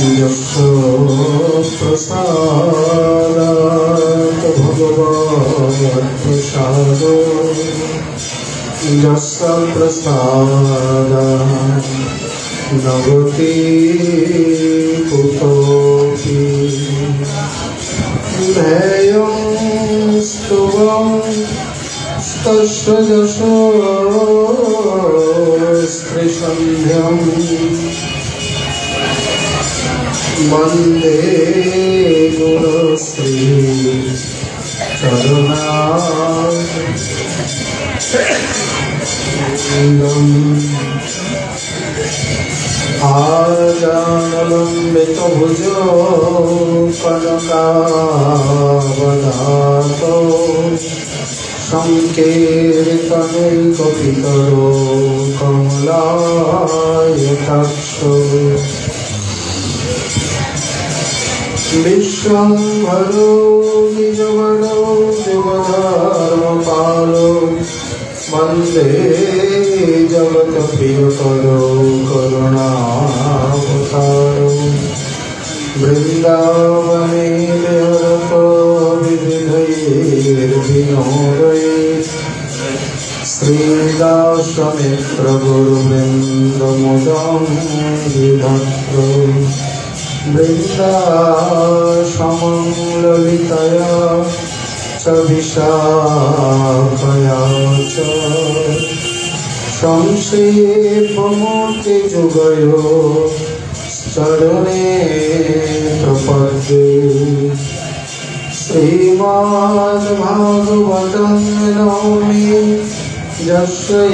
यस्य प्रसादात् भगवत्प्रसादो यस्य प्रसादात् नवति कुतोऽपि ध्येयं स्तुवं तस्य यशस्त्रिसन्ध्यं वन्दे गुरुश्री चरणारविन्दम् आजानुलम्बितभुजो कनकावदातो संकीर्तनैकपितरो कमलायताक्षो विश्वम्भरो निजवरो शिवधर्मपालो वन्दे जगत्प्रियकरो करुणावतारो वृन्दावने विहरतो विविधैर्विनोदैः श्रीदासमित्रगुरुवृन्दमुदं विधत्तो वृन्दाश्रमं ललितया च विशाखया च संक्षेपमूर्तिजुगयो चरणे प्रपद्ये श्रीमद्भागवतं नौमि यस्य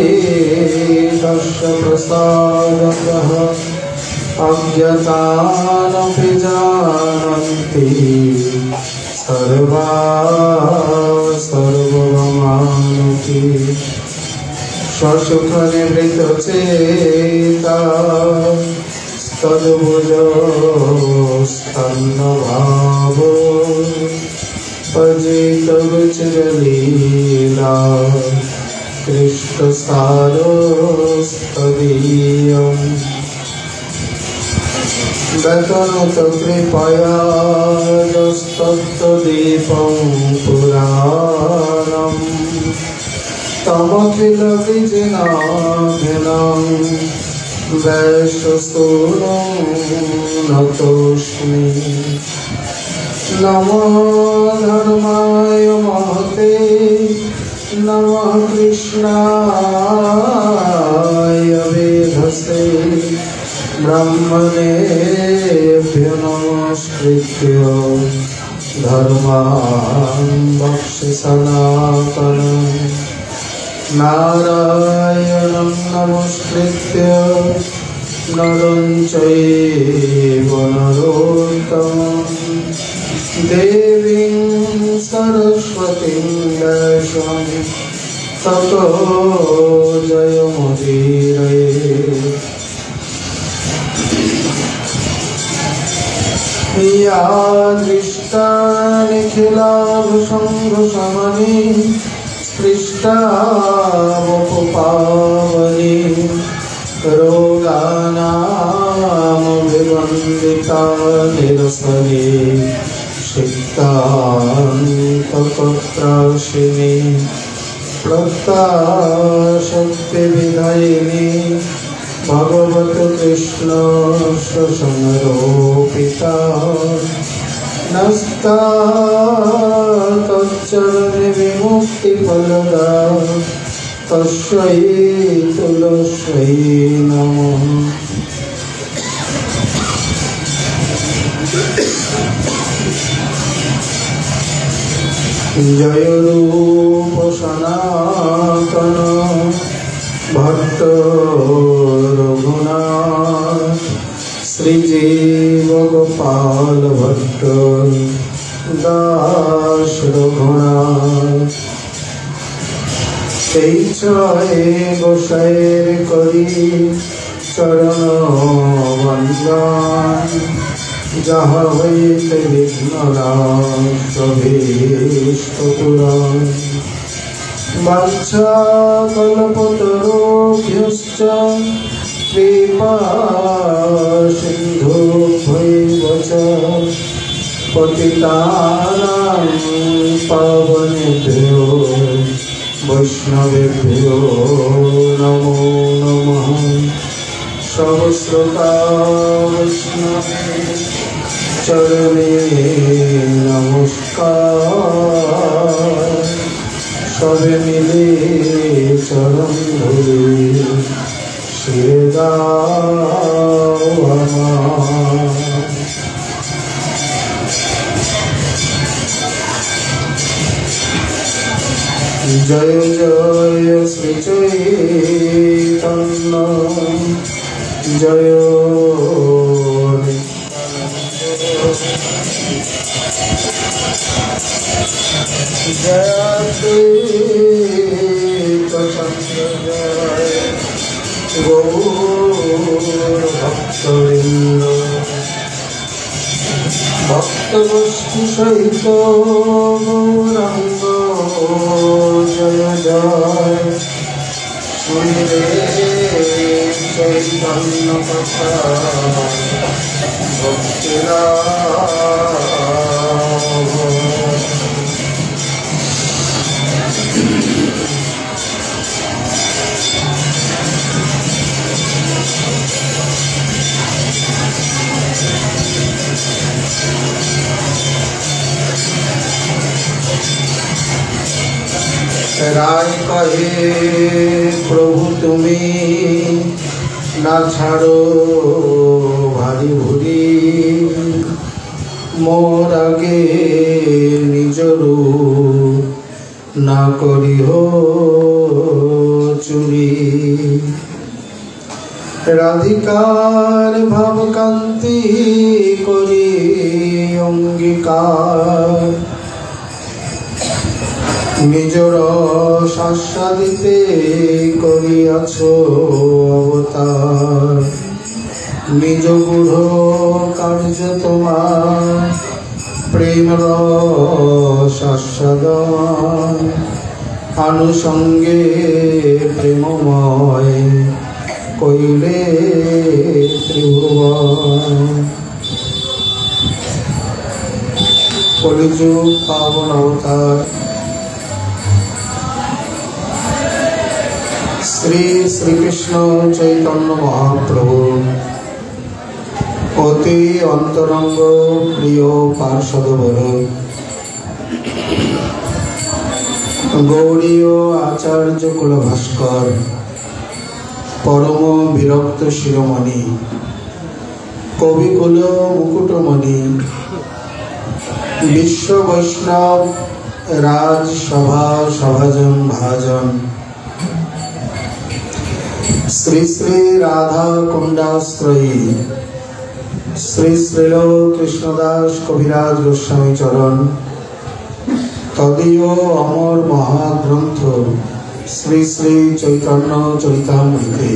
प्रसादतः अज्ञतानपि जानन्ति सर्वमानुति स्वसुखनिवृत्तचेता तद्भुजस्तन्नभावो पजितरुचिरलीला कृष्णसारोस्तदीयम् गतनुतकृपया यस्तत्तदीपं पुराणम् तमखिलविजिनाभिनं वैश्वस्तूनं नतोऽस्मि नमो धर्माय महते नमः कृष्णाय वेधसे ब्रह्मणेभ्यो नमस्कृत्य धर्मान् वक्ष्य सनातनं नारायणं नमस्कृत्य नरं चैव नरोत्तमं देवीं सरस्वतीं व्यासं ततो जयमुदीरये या दृष्टा निखिलाभसंघसमनी स्पृष्टा वपुपावनी रोगानामभिवन्दिता निरसनी सिक्तान्तपत्राशिनी प्रत्याशक्तिविदायिनी भगवत कृष्ण संरोपिता नस्ता तच्चरण विमुक्तिफलदा तस्यै तुलस्यै नमः। जय रूप सनातन भक्त रघुनाथ श्रीजीव गोपाल भट्ट दास रघुनाथ এই ছয় গোসাইয়ের করি চরণ বন্দন যাহা হইতে বিঘ্ননাশ ভীষ্টপুরাণ বাঞ্ছা কল্পতরুভ্যশ্চ কৃপা সিন্ধুভ্যৈঃ पतितानां पावनेभ्यो वैष्णवेभ्यो नमो नमः। सर्वश्रोता वैष्णवे चरणे नमस्कार। सबे मिले चरण धरे शिरे दाओ আমার। जय जय श्री चैतन्य जय गौर भक्तवृंद भक्तवस्तु सहित गौरांग जय जय श्री चैतन्य कथा राय कहे प्रभु तुम्हें ना छाड़ो भारी भूरी मोर आगे निज रूप ना करी हो चुरी। राधिकार भावकांति करी अंगीकार নিজর শাস্বাদিতে করিয়াছ অবতার। নিজ গূঢ় কার্য তোমার প্রেম রসাস্বাদন। আনুষঙ্গে প্রেমময় কইলে ত্রিভুবন। কলিযুগ পাবন অবতার श्री श्री कृष्ण चैतन्य महाप्रभु अति अंतरंग प्रिय पार्षदवर गौड़ीय आचार्य कुल भास्कर परम विरक्त शिरोमणि कविकुल मुकुटमणि विश्व वैष्णव राजसभा सभाजन भाजन श्री श्री राधा कुंडाश्रयी श्री श्रील कृष्णदास कविराज गोस्वामी चरण तदीय अमर महाग्रंथ श्री श्री चैतन्य चरितामृते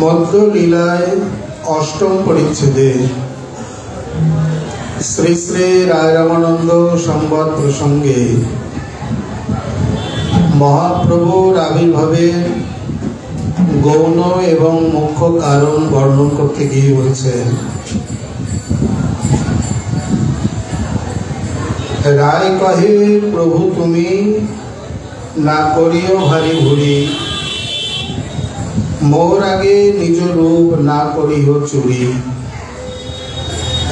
मध्य लीलाय अष्टम परिच्छेदे श्री श्री राय रामानंद संवाद प्रसंगे महाप्रभुर आविर्भावेर गौण एवं मुख्य कारण वर्णन करते गिये बोलेছেন राय कहे प्रभु तुमी ना करियो भारी भूरी मोर आगे निज रूप ना करियो चुरी।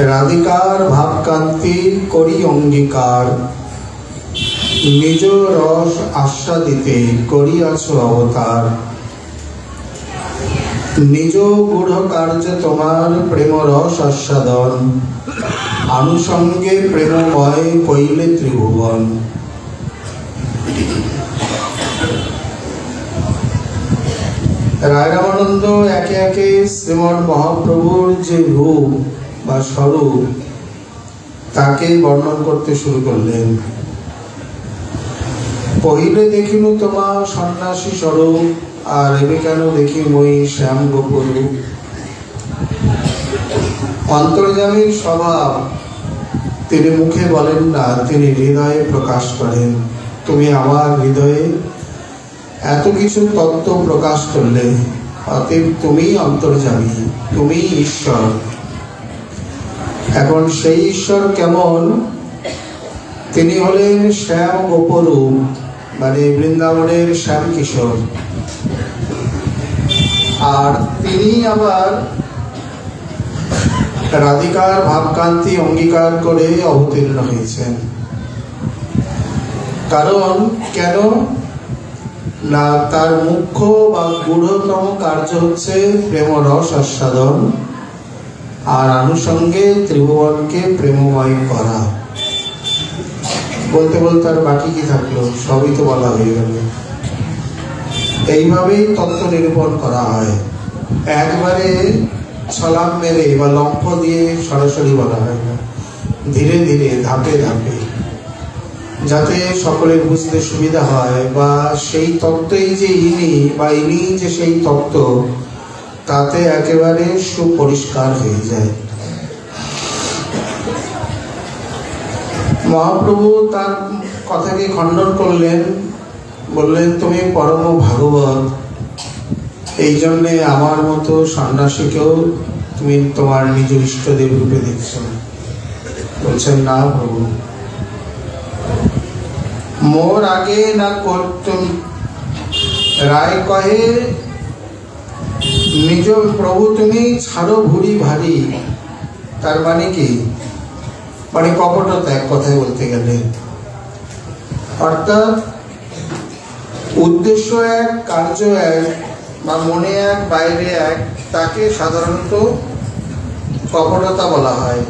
राधिकार भावकांति करी अंगीकार निज रस आस्वादिते करियाछ अवतार। निज गूढ़ कार्य तोमार प्रेम रस आस्वादन आनुषंगे प्रेममय कइले त्रिभुवन। राय रामानंद एके एके श्रीमन महाप्रभुर जे रूप बा स्वरूप ताके वर्णन करते शुरू करलेन। पहिले देखिनु तोमा सन्यासी स्वरूप और एबे केन देखी মই श्याम गोपुर। अंतर्यामीर स्वभाव तिनि मुखे बोलेन ना, तिनि हृदये प्रकाश करें। तुमी आमार हृदये एत किछु तत्व प्रकाश करले অতএব তুমি অন্তর্যামী, তুমি ঈশ্বর। এখন সেই ঈশ্বর কেমন? তিনি হলেন শ্যাম গোপরূপ, মানে বৃন্দাবনের শ্যাম কিশোর। আর তিনি আবার রাধিকার ভাবকান্তি অঙ্গীকার করে অবতীর্ণ হয়েছেন। কারণ কেন না, তার মুখ্য বা গূঢ়তম কার্য হচ্ছে প্রেম রস আস্বাদন আর আনুষঙ্গে ত্রিভুবনকে প্রেমময় করা। বলতে বলতে আর বাকি কি থাকলো, সবই তো বলা হয়ে গেল। এইভাবেই তত্ত্ব নিরূপণ করা হয়, একবারে ছলাম মেরে বা লম্ফ দিয়ে সরাসরি বলা হয় না, ধীরে ধীরে ধাপে ধাপে, যাতে সকলের বুঝতে সুবিধা হয়। বা সেই তত্ত্বই যে ইনি বা ইনি যে সেই তত্ত্ব, তাতে একেবারে সুপরিষ্কার হয়ে যায়। মহাপ্রভু তার কথাকে খণ্ডন করলেন, বললেন তুমি পরম ভাগবত, এই জন্যে আমার মতো সন্ন্যাসীকেও তুমি তোমার নিজ ইষ্টদেব রূপে দেখছো। বলছেন না প্রভু, মোর আগে না করতুম রায় কহে নিজ প্রভু তুমি ছাড়ো ভুরি ভারী। তার মানে কি? মানে কপটতা, এক কথায় বলতে গেলে। অর্থাৎ উদ্দেশ্য এক, কার্য এক, বা মনে এক বাইরে এক, তাকে সাধারণত কপটতা বলা হয়।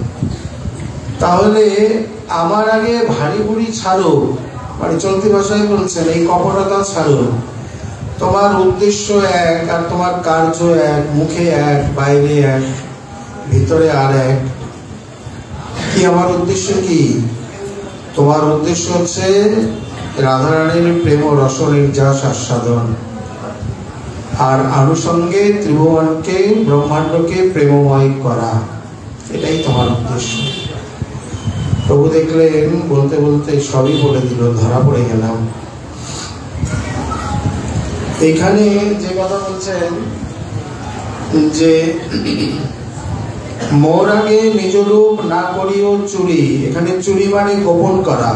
তাহলে আমার আগে ভারী ভুরি ছাড়ো, মানে চলতি ভাষায় বলছেন এই কপটতা ছাড়ো। তোমার উদ্দেশ্য এক আর তোমার কার্য এক, মুখে এক বাইরে এক, ভিতরে আর এক। কি আমার উদ্দেশ্য? কি তোমার উদ্দেশ্য? হচ্ছে রাধারানীর প্রেম রস নির্যাস আস্বাদন আর আনুষঙ্গে ত্রিভুবনকে ব্রহ্মাণ্ডকে প্রেমময় করা, এটাই তোমার উদ্দেশ্য। প্রভু দেখলেন বলতে বলতে সবই বলে দিল, ধরা পড়ে গেলাম। এখানে যে কথা বলছেন যে মোর আগে নিজ রূপ না করিও চুরি, এখানে চুরি মানে গোপন করা।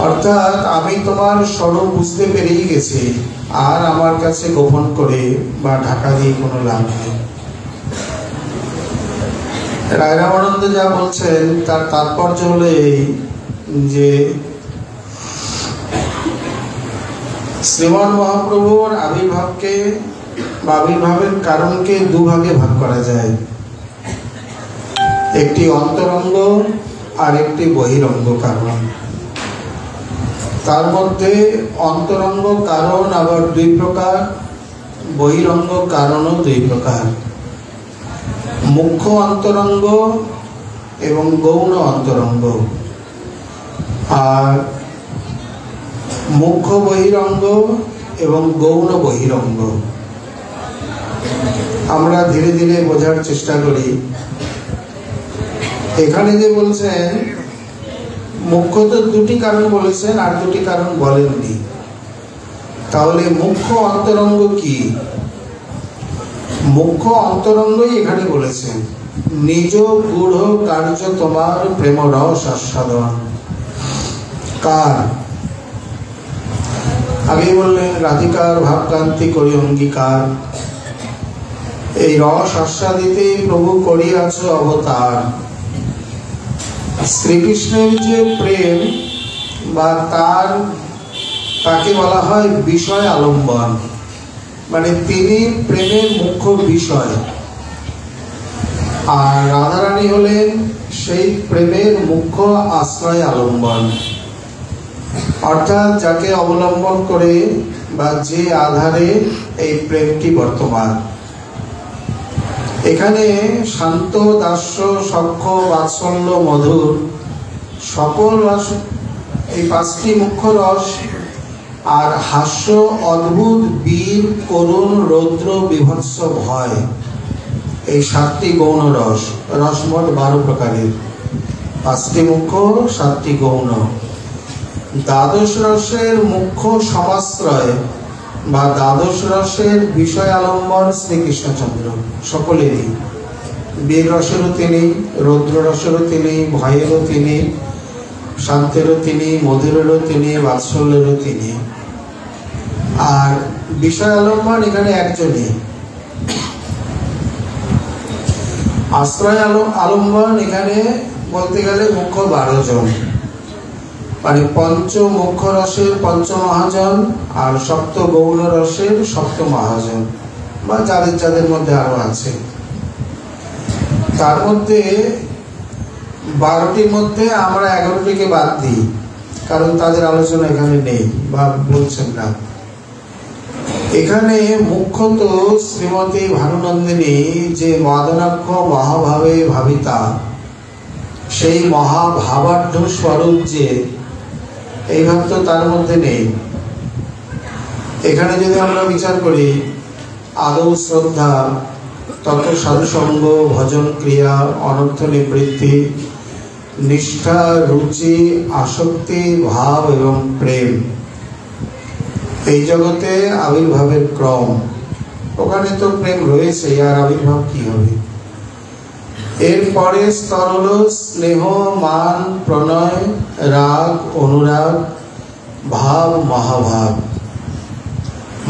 অর্থাৎ আমি তোমার স্বরূপ বুঝতে পেরেই গেছি, আর আমার কাছে গোপন করে বা ঢাকা দিয়ে কোনো লাভ নেই। রায় রামানন্দ যা বলছেন তার তাৎপর্য হলো এই যে শ্রীমন মহাপ্রভুর আবির্ভাবকে বা আবির্ভাবের কারণকে দুভাগে ভাগ করা যায়, একটি অন্তরঙ্গ আর একটি বহিরঙ্গ কারণ। তার মধ্যে অন্তরঙ্গ কারণ আবার দুই প্রকার, বহিরঙ্গ কারণও দুই প্রকার। মুখ্য অন্তরঙ্গ এবং গৌণ অন্তরঙ্গ। আর মুখ্য বহিরঙ্গ এবং গৌণ বহিরঙ্গ আমরা ধীরে ধীরে বোঝার চেষ্টা করি। এখানে যে বলছেন মুখ্যত দুটি কারণ বলেছেন, আর দুটি কারণ বলেননি। তাহলে মুখ্য অন্তরঙ্গ কি? মুখ্য অন্তরঙ্গই এখানে বলেছেন, নিজ গূঢ় কার্য তোমার প্রেম রস আস্বাদন। কার? আগে বললেন রাধিকার ভাবকান্তি করি অঙ্গীকার, এই রস আস্বাদিতেই প্রভু করিয়াছ অবতার। শ্রীকৃষ্ণের যে প্রেম বা তাকে বলা হয় বিষয় আলম্বন, মানে তিনি প্রেমের মুখ্য বিষয়। আর রাধারানী হলেন সেই প্রেমের মুখ্য আশ্রয় আলম্বন, অর্থাৎ যাকে অবলম্বন করে বা যে আধারে এই প্রেমটি বর্তমান। এখানে শান্ত, দাস্য, সখ্য, বাৎসল্য, মধুর সকল রস, এই পাঁচটি মুখ্য রস, আর হাস্য, অদ্ভুত, বীর, করুণ, রৌদ্র, বিভৎস, ভয়, এই সাতটি গৌণ রস। রস মোট 12 প্রকারের, 5টি মুখ্য, 7টি গৌণ। দ্বাদশ রসের মুখ্য সমাশ্রয় বা দ্বাদশ রসের বিষয় আলম্বন শ্রীকৃষ্ণচন্দ্র সকলেরই। বীর রসেরও তিনি, রৌদ্র রসেরও তিনি, ভয়েরও তিনি, শান্তেরও তিনি, মধুরেরও তিনি, বাৎসল্যেরও তিনি। আর বিষয় আলম্বন এখানে একজনই। আশ্রয় আলম্বন এখানে বলতে গেলে মুখ্য 12 জন, মানে পঞ্চ মুখ্য রসের পঞ্চ মহাজন আর সপ্ত গৌণ রসের সপ্ত মহাজন, বা যাদের যাদের মধ্যে আরো আছে। তার মধ্যে 12টির মধ্যে আমরা 11টিকে বাদ দিই, কারণ তাদের আলোচনা এখানে নেই বা বলছেন না। এখানে মুখ্যত শ্রীমতী ভানুনন্দিনী যে মদনাক্ষ মহাভাবে ভাবিতা, সেই মহাভাবাঢ্য স্বরূপ যে, এই ভাব তো তার মধ্যে নেই। এখানে যদি আমরা বিচার করি, আদৌ শ্রদ্ধা, তত সাধুসঙ্গ, ভজন ক্রিয়া, অনর্থ নিবৃত্তি, নিষ্ঠা, রুচি, আসক্তি, ভাব এবং প্রেম, এই জগতে আবির্ভাবের ক্রম। ওখানে তো প্রেম রয়েছে, আর আবির্ভাব কি হবে? এরপরে স্তর হল স্নেহ, মান, প্রণয়, রাগ, অনুরাগ, ভাব, মহাভাব।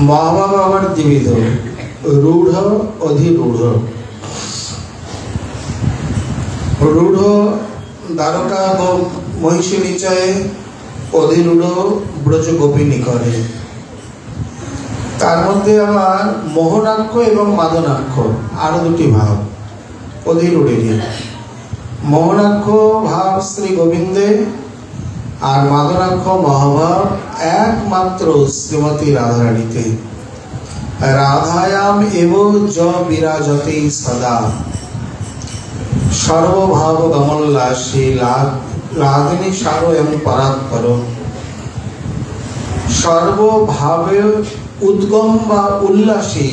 মহাভাব আবার দ্বিবিধ, রূঢ়, অধিরূঢ়। রূঢ় দ্বারকা মহিষী নিচয়ে, অধিরূঢ় ব্রজ গোপিনী করে। তার মধ্যে আবার মোহনাক্ষ এবং মাদনাক্ষ আরো দুটি ভাব অধিরূঢ়েরই। মোহনাক্ষ ভাব শ্রী গোবিন্দে, আর মাদনাক্ষ মহাভাব একমাত্র শ্রীমতী রাধারানীতে। রাধায়াম এব য বিরাজতে সদা, সর্বভাব গমল্লাসী লাদিনী সার এবং পরাৎপর। সর্বভাবে উদ্গম বা উল্লাসী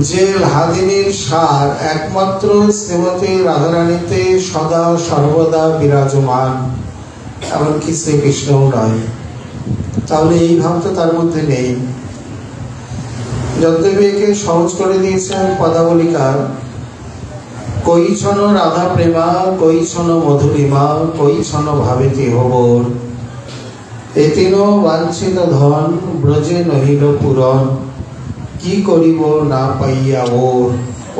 যে লাদিনীর সার একমাত্র শ্রীমতী রাধারানীতে সদা সর্বদা বিরাজমান, এমনকি শ্রীকৃষ্ণও নয়। তাহলে এই ভাব তো তার মধ্যে নেই। যদ্যপি একে সহজ করে দিয়েছেন পদাবলিকার, কৈছন রাধা প্রেমা, কৈছন মধুরিমা, কৈছন ভাবেতি হবর, এতিন বাঞ্ছিত ধন ব্রজে নহিল পূরণ, কি করিব না পাইয়া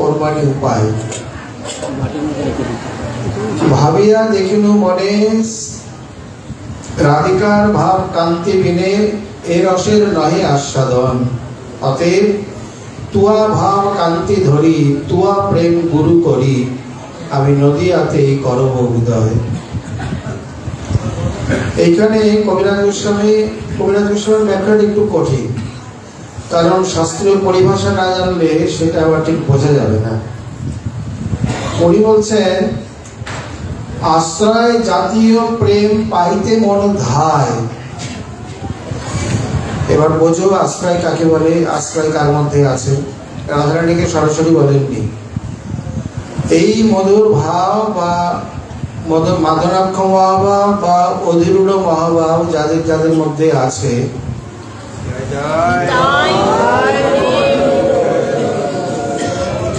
ওর মানে উপায়। ভাবিয়া দেখিনু মনে রাধিকার ভাব কান্তি বিনে, এ রসের নহে আস্বাদন। অতএব তুয়া ভাব কান্তি ধরি, তুয়া প্রেম গুরু করি, আমি নদীয়াতে করব উদয়। এইখানে কবিরাজ গোস্বামীর ব্যাখ্যাটা একটু কঠিন, কারণ শাস্ত্রীয় পরিভাষা না জানলে সেটা আবার ঠিক বোঝা যাবে না। উনি বলছেন, আশ্রয় জাতীয় প্রেম পাইতে মন ধায়। এবার বোঝো আশ্রয় কাকে বলে, আশ্রয় কার মধ্যে আছে। রাধারানীকে সরাসরি বলেননি। এই মধুর ভাব বা মাদনাক্ষ মহাভাব বা অধিরূঢ় মহাভাব যাদের যাদের মধ্যে আছে,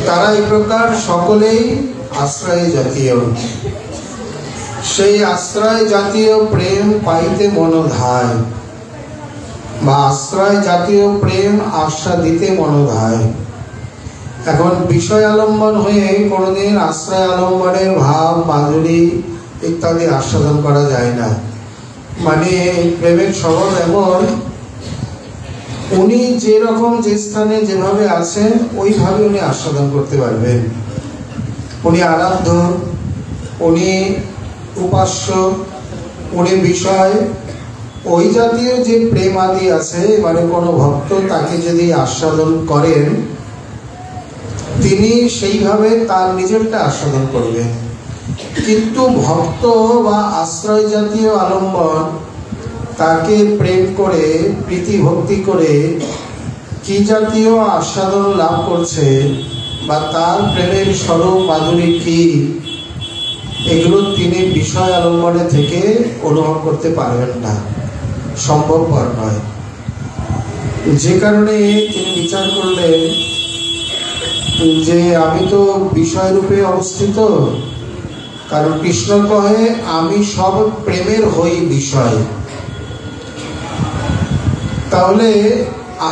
তারা এই প্রকার সকলেই আশ্রয় জাতীয়। সেই আশ্রয় জাতীয় প্রেম পাইতে মন ধায়, বা আশ্রয় জাতীয় প্রেম আস্বাদিতে মন ধায়। এখন বিষয় আলম্বন হয়ে কোনোদিন আশ্রয় আলম্বনের ভাব, মাধুরী ইত্যাদি আস্বাদন করা যায় না। মানে প্রেমের স্বভাব এমন, উনি যেরকম যে স্থানে যেভাবে আছেন ওইভাবে উনি আস্বাদন করতে পারবেন। উনি আরাধ্য, উনি উপাস্য, উনি বিষয়, ওই জাতীয় যে প্রেম আদি আছে, মানে কোনো ভক্ত তাকে যদি আস্বাদন করেন, তিনি সেইভাবে তার নিজেরটা আস্বাদন করবেন। কিন্তু ভক্ত বা আশ্রয় জাতীয় আলম্বন তাকে প্রেম করে, প্রীতি ভক্তি করে কি জাতীয় আস্বাদন লাভ করছে, বা তার প্রেমের স্বরূপ মাধুরী কি, এগুলো তিনি বিষয় আলম্বনে থেকে অনুভব করতে পারবেন না, সম্ভবপর নয়। যে কারণে তিনি বিচার করলেন যে আমি তো বিষয় রূপে অবস্থিত, কারণ কৃষ্ণ কহে আমি সব প্রেমের হই বিষয়। তাহলে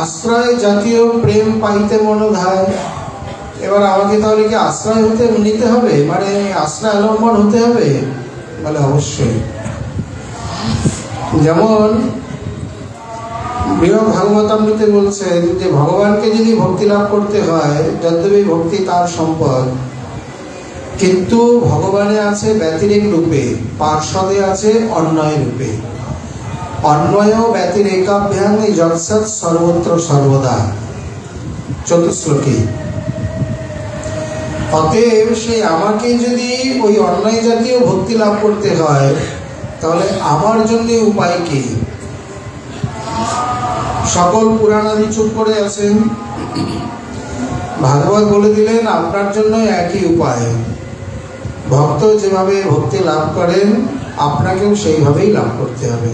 আশ্রয় জাতীয় প্রেম পাইতে মনোধায়। এবার আমাকে তাহলে কি আশ্রয় হতে নিতে হবে, মানে আশ্রয় অবলম্বন হতে হবে? বলে অবশ্যই। যেমন বৃহৎ ভাগবতামৃতে বলছেন যে ভগবানকে যদি ভক্তি লাভ করতে হয়, যদ্যপি ভক্তি তার সম্পদ, কিন্তু ভগবানে আছে ব্যতিরেক রূপে, পার্শ্বদে আছে অন্বয় রূপে। অন্বয় ব্যতিরেকাভ্যাং যৎসৎ সর্বত্র সর্বদা, চতুশ্লোকী। অতএব সেই আমাকে যদি ওই অন্যায় জাতীয় ভক্তি লাভ করতে হয়, তাহলে আমার জন্য উপায় কি? সকল পুরাণাদি চুপ করে আছেন, ভাগবত বলে দিলেন আপনার জন্য একই উপায়। ভক্ত যেভাবে ভক্তি লাভ করেন আপনাকেও সেইভাবেই লাভ করতে হবে।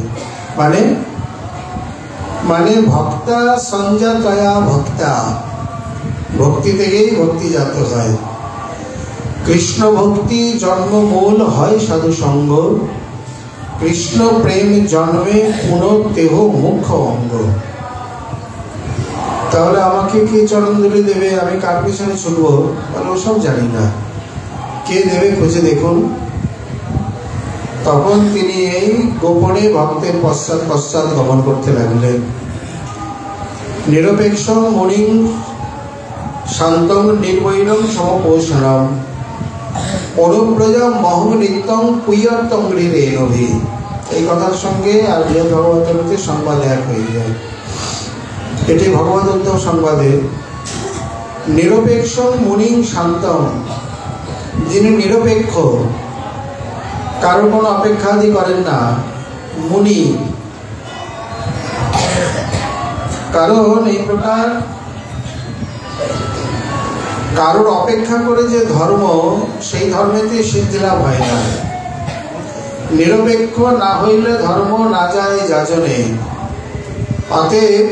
মানে ভক্তা সঞ্জাতয়া ভক্তা, ভক্তি থেকেই ভক্তি জাত হয়। কৃষ্ণ ভক্তি জন্ম মূল হয় সাধু সঙ্গ, কৃষ্ণ প্রেম জন্মে পুনঃতেহ মুখ্য অঙ্গ। তাহলে আমাকে কে চরণধুলি দেবে, আমি কার পিছনে ছুটবো? বলে ওসব জানি না, কে দেবে খুঁজে দেখুন। তখন তিনি এই গোপনে ভক্তের পশ্চাৎ পশ্চাৎ গমন করতে লাগলেন। নিরপেক্ষ মণিং শান্তং নির্বৈরং সমপোষণম অনুব্রজম মহম নিত্যং পুয়ত্তং গৃহে নভি। এই কথার সঙ্গে আর বৃহৎ ভাগবতামৃতে সংবাদ এক হয়ে যায়। এটি ভগবদ্গীত সংবাদে নিরপেক্ষ মুনিং শান্তম, যিনি নিরপেক্ষ, কারো কোনো অপেক্ষাদি করেন না, মুনি। কারণ এই প্রকার কারোর অপেক্ষা করে যে ধর্ম, সেই ধর্মেতে সিদ্ধি লাভ হয় না। নিরপেক্ষ না হইলে ধর্ম না যায় যাজনে। অতএব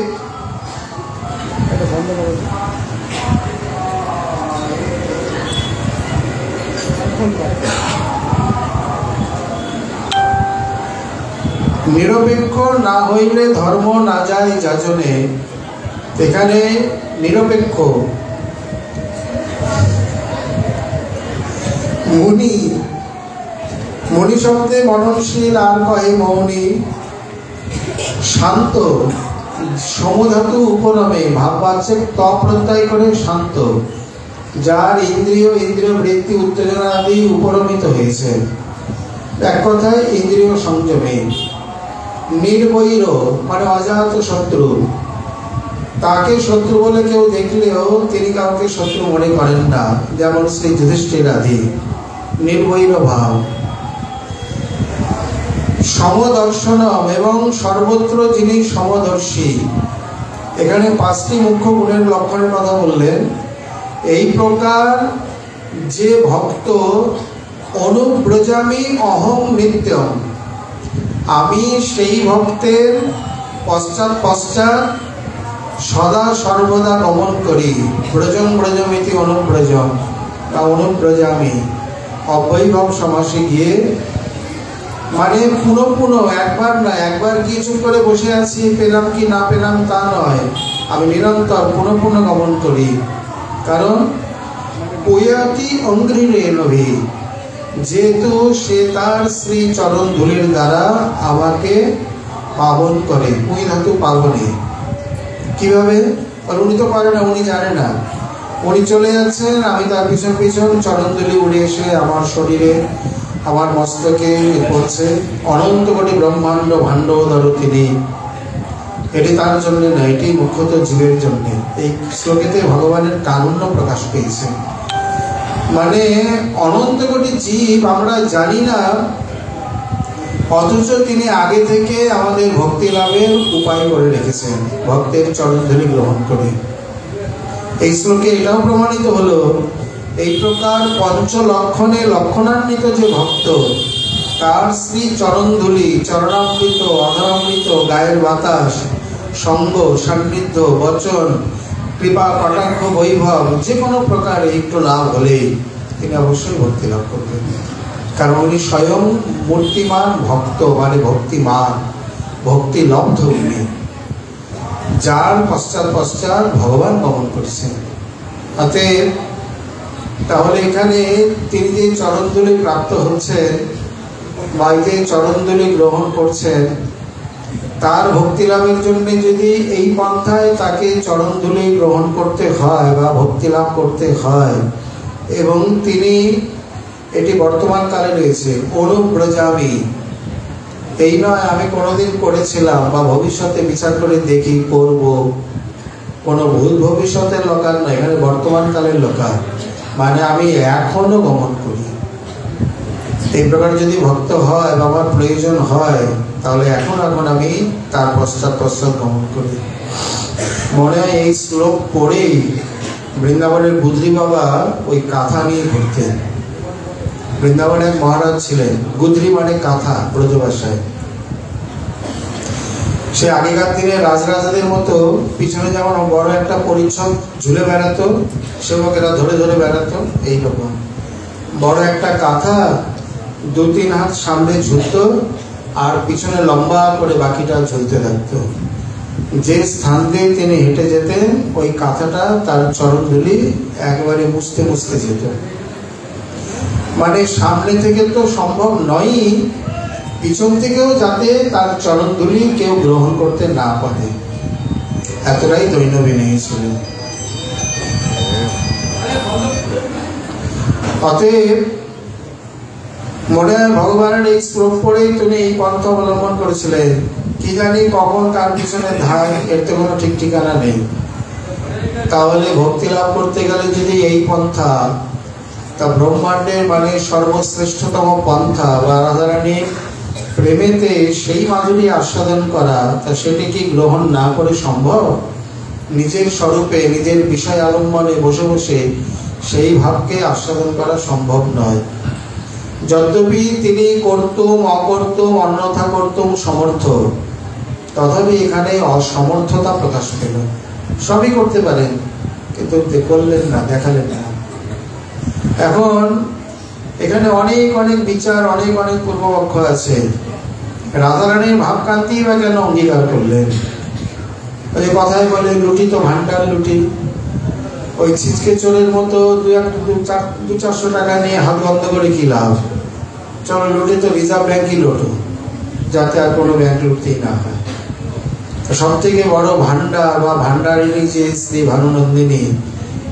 নিরপেক্ষ না হইলে ধর্ম না যায় যাজনে। এখানে নিরপেক্ষ মুনি, মুনি শব্দে মননশীল, আর কহে মৌনী। শান্ত সমধাতু উপরমে, ভাববাচক ত প্রত্যয় করে শান্ত, যার ইন্দ্রিয় বৃত্তি উত্তেজনা আদি উপরমিত হয়েছে। এক কথায় ইন্দ্রিয় সংযমে। নির্বৈর মানে অজাত শত্রু, তাকে শত্রু বলে কেউ দেখলেও তিনি কাউকে শত্রু মনে করেন না, যেমন শ্রী যুধিষ্ঠির আদি। নির্বৈর ভাব। সমদর্শনম এবং সর্বত্র যিনি সমদর্শী। এখানে 5টি মুখ্য গুণের লক্ষণের কথা বললেন। এই প্রকার যে ভক্ত অনুব্রজামি অহং নিত্যম, আমি সেই ভক্তের পশ্চাৎ পশ্চাৎ সদা সর্বদা গমন করি। ব্রজং ব্রজমিতি অনুব্রজম বা অনুব্রজামি, অব্যয়ভাব সমাসে গিয়ে, মানে পুনঃ পুনঃ, একবার না, একবার গিয়ে চুপ করে বসে আছি, পেলাম কি না পেলাম তা নয়, আমি নিরন্তর পুনঃ পুনঃ গমন করি। কারণ পুয়াতি অঙ্ঘ্রিরে নভি, যেহেতু সে তার শ্রী চরণ ধুলির দ্বারা আমাকে পাবন করে। পুই ধাতু পাবনে। কিভাবে? উনি তো পারে না, উনি জানে না। উনি চলে যাচ্ছেন, আমি তার পিছন পিছন, চরণ ধুলি উড়ে এসে আমার শরীরে, আমার মস্তকে পড়ছে। অনন্ত কোটি ব্রহ্মাণ্ড ভাণ্ডধর তিনি। এটি তার জন্য না, এটি মুখ্যত জীবের জন্য। এই শ্লোকেতে ভগবানের কারুণ্য প্রকাশ পেয়েছে। মানে অনন্ত কোটি জীব আমরা জানি না, অথচ তিনি আগে থেকে আমাদের ভক্তি লাভের উপায় করে রেখেছেন, ভক্তের চরণধুলি গ্রহণ করে। এই শ্লোকে এটাও প্রমাণিত হলো, এই প্রকার পঞ্চ লক্ষণে লক্ষণান্বিত যে ভক্ত, তার শ্রী চরণধুলি, চরণামৃত, অধরামৃত, গায়ের বাতাস সঙ্গ, সান্নিধ্য, বচন, কৃপা, কটাক্ষ, বৈভব যে কোনো প্রকারে একটু লাভ হলেই তিনি অবশ্যই ভক্তি লাভ করবেন। কারণ উনি স্বয়ং মূর্তিমান ভক্ত, মানে ভক্তিমান, ভক্তি লব্ধ উনি, যার পশ্চাৎ পশ্চাৎ ভগবান গমন করেছেন। অতএব তাহলে এখানে তিনি যে চরণধূলি প্রাপ্ত হচ্ছেন বা যে চরণধূলি গ্রহণ করছেন, তার ভক্তি লাভের জন্য যদি এই পন্থায় তাকে চরণধূলি গ্রহণ করতে হয় বা ভক্তি লাভ করতে হয়, এবং তিনি এটি বর্তমান কালে রয়েছে, অনুব্রজামি, এই নয় আমি কোনোদিন করেছিলাম বা ভবিষ্যতে বিচার করে দেখি করব, কোনো ভুল ভবিষ্যতের লোকার নয়, এখানে বর্তমান কালের লোকার, মানে আমি এখনো গমন করি। এই প্রকার যদি ভক্ত হয় বা আমার প্রয়োজন হয়, তাহলে এখন আমি তার পশ্চাৎ পশ্চাৎ গমন করি। মনে হয় এই শ্লোক পড়েই বৃন্দাবনের গুধরি বাবা ওই কাঁথা নিয়ে ঘুরতেন। বৃন্দাবনে এক মহারাজ ছিলেন, গুধরি মানে কাঁথা ব্রজভাষায়। সে আগেকার দিনে রাজরাজাদের মতো পিছনে যেমন বড় একটা পরিচ্ছদ ঝুলে বেড়াতো, সেবকেরা ধরে ধরে বেড়াতো, এইরকম বড় একটা কাঁথা 2-3 হাত সামনে ঝুলত আর পিছনে লম্বা করে বাকিটা ঝুলতে থাকতো। যে স্থান দিয়ে তিনি হেঁটে যেতেন, ওই কাঁথাটা তার চরণধূলি একবারে মুছতে মুছতে যেত। মানে সামনে থেকে তো সম্ভব নয়ই, পিছন থেকেও যাতে তার চরণধূলি কেউ গ্রহণ করতে না পারে, এতটাই দৈনবিনয়ী ছিলেন। অতএব মনে হয় ভগবানের এই শ্লোক পড়েই তিনি এই পন্থা অবলম্বন করেছিলেন। কি জানি কখন কার পিছনে ধায়, এর তো কোনো ঠিক ঠিকানা নেই। তাহলে ভক্তি লাভ করতে গেলে যদি এই পন্থা, তা ব্রহ্মাণ্ডের মানে সর্বশ্রেষ্ঠতম পন্থা বা রাধারানীর প্রেমেতে সেই মাধুরী আস্বাদন করা, তা সেটি কি গ্রহণ না করে সম্ভব? নিজের স্বরূপে নিজের বিষয় আলম্বনে বসে বসে সেই ভাবকে আস্বাদন করা সম্ভব নয়। যদ্যপি তিনি করতুম, অকর্তুম, অন্যথা করতুম সমর্থ, তথাপি এখানে অসমর্থতা প্রকাশ পেল। সবই করতে পারেন, কিন্তু করলেন না, দেখালেন না। এখন এখানে অনেক অনেক বিচার, অনেক অনেক পূর্বপক্ষ আছে। রাধারানীর ভাবকান্তি বা কেন অঙ্গীকার করলেন? ওই কথায় বলে লুটি তো ভান্ডার লুটি, ওই ছিচকে চোরের মতো 200-400 টাকা নিয়ে হাত বন্ধ করে কি লাভ? চলো লুটে তো রিজার্ভ ব্যাংকই লোটো, যাতে আর কোনো ব্যাংক লুটতেই না হয়। সব থেকে বড় ভান্ডার বা ভান্ডারিনী যে শ্রী ভানুনন্দিনী,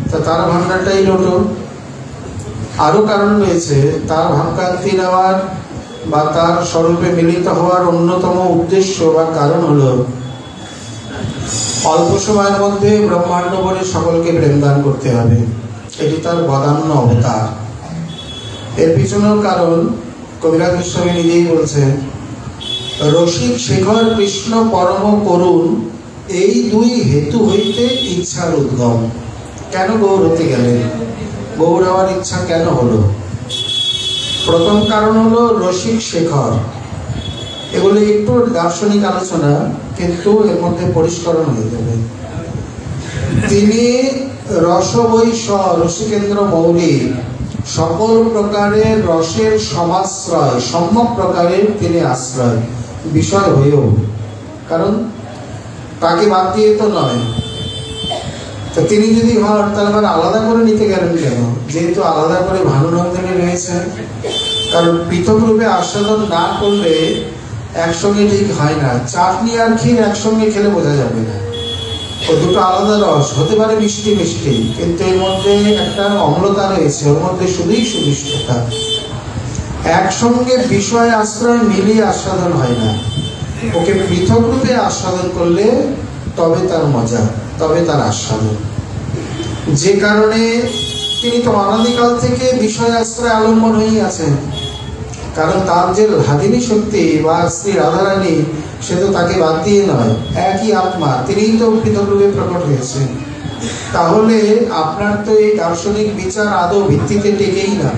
তা তার ভান্ডারটাই লোটো। আরো কারণ রয়েছে, তার ভাবকান্তি নেওয়ার বা তার স্বরূপে মিলিত হওয়ার অন্যতম উদ্দেশ্য বা কারণ হলো অল্প সময়ের মধ্যে ব্রহ্মাণ্ড ভরে সকলকে প্রেমদান করতে হবে। এটি তার বদান্য অবতার। এর পিছনেও কারণ কবিরাজ গোস্বামী নিজেই বলছেন, রসিক শেখর কৃষ্ণ পরম করুণ, এই দুই হেতু হইতে ইচ্ছার উদ্গম। কেন গৌর হতে গেলেন? গৌর হওয়ার ইচ্ছা কেন হলো? প্রথম কারণ হলো রসিক শেখর। এগুলো একটু দার্শনিক আলোচনা, কিন্তু এর মধ্যে পরিষ্করণ হয়ে যাবে। তিনি রসবৈষ রসিকেন্দ্র মৌলী, সকল প্রকারের রসের সমাশ্রয়, সম্যক প্রকারের তিনি আশ্রয় বিষয় হয়েও, কারণ তাকে বাদ দিয়ে তো নয়। তো তিনি যদি হন, তাহলে আলাদা করে নিতে গেলেন কেন? যেহেতু আলাদা করে ভানুনন্দিনী রয়েছে। কারণ পৃথক রূপে আস্বাদন না করলে একসঙ্গে ঠিক হয় না। চাটনি আর ক্ষীর একসঙ্গে খেলে বোঝা যাবে না, ও দুটো আলাদা রস হতে পারে, মিষ্টি মিষ্টি, কিন্তু এর মধ্যে একটা অম্লতা রয়েছে, ওর মধ্যে শুধুই সুমিষ্টতা। একসঙ্গে বিষয় আশ্রয় মিলিয়ে আস্বাদন হয় না, ওকে পৃথক রূপে আস্বাদন করলে তবে তার মজা, তবে তার আস্বাদন। যে কারণে তিনি তো অনাদিকাল থেকে বিষয় আশ্রয় আলম্বন হয়েই আছেন। কারণ তার যে লাদিনী শক্তি বা শ্রী রাধারানী, সে তো তাকে বাদ দিয়ে নয়, একই আত্মা, তিনিই তো পৃথক রূপে প্রকট হয়েছেন। তাহলে আপনার তো এই দার্শনিক বিচার আদৌ ভিত্তিতে টেকেই না।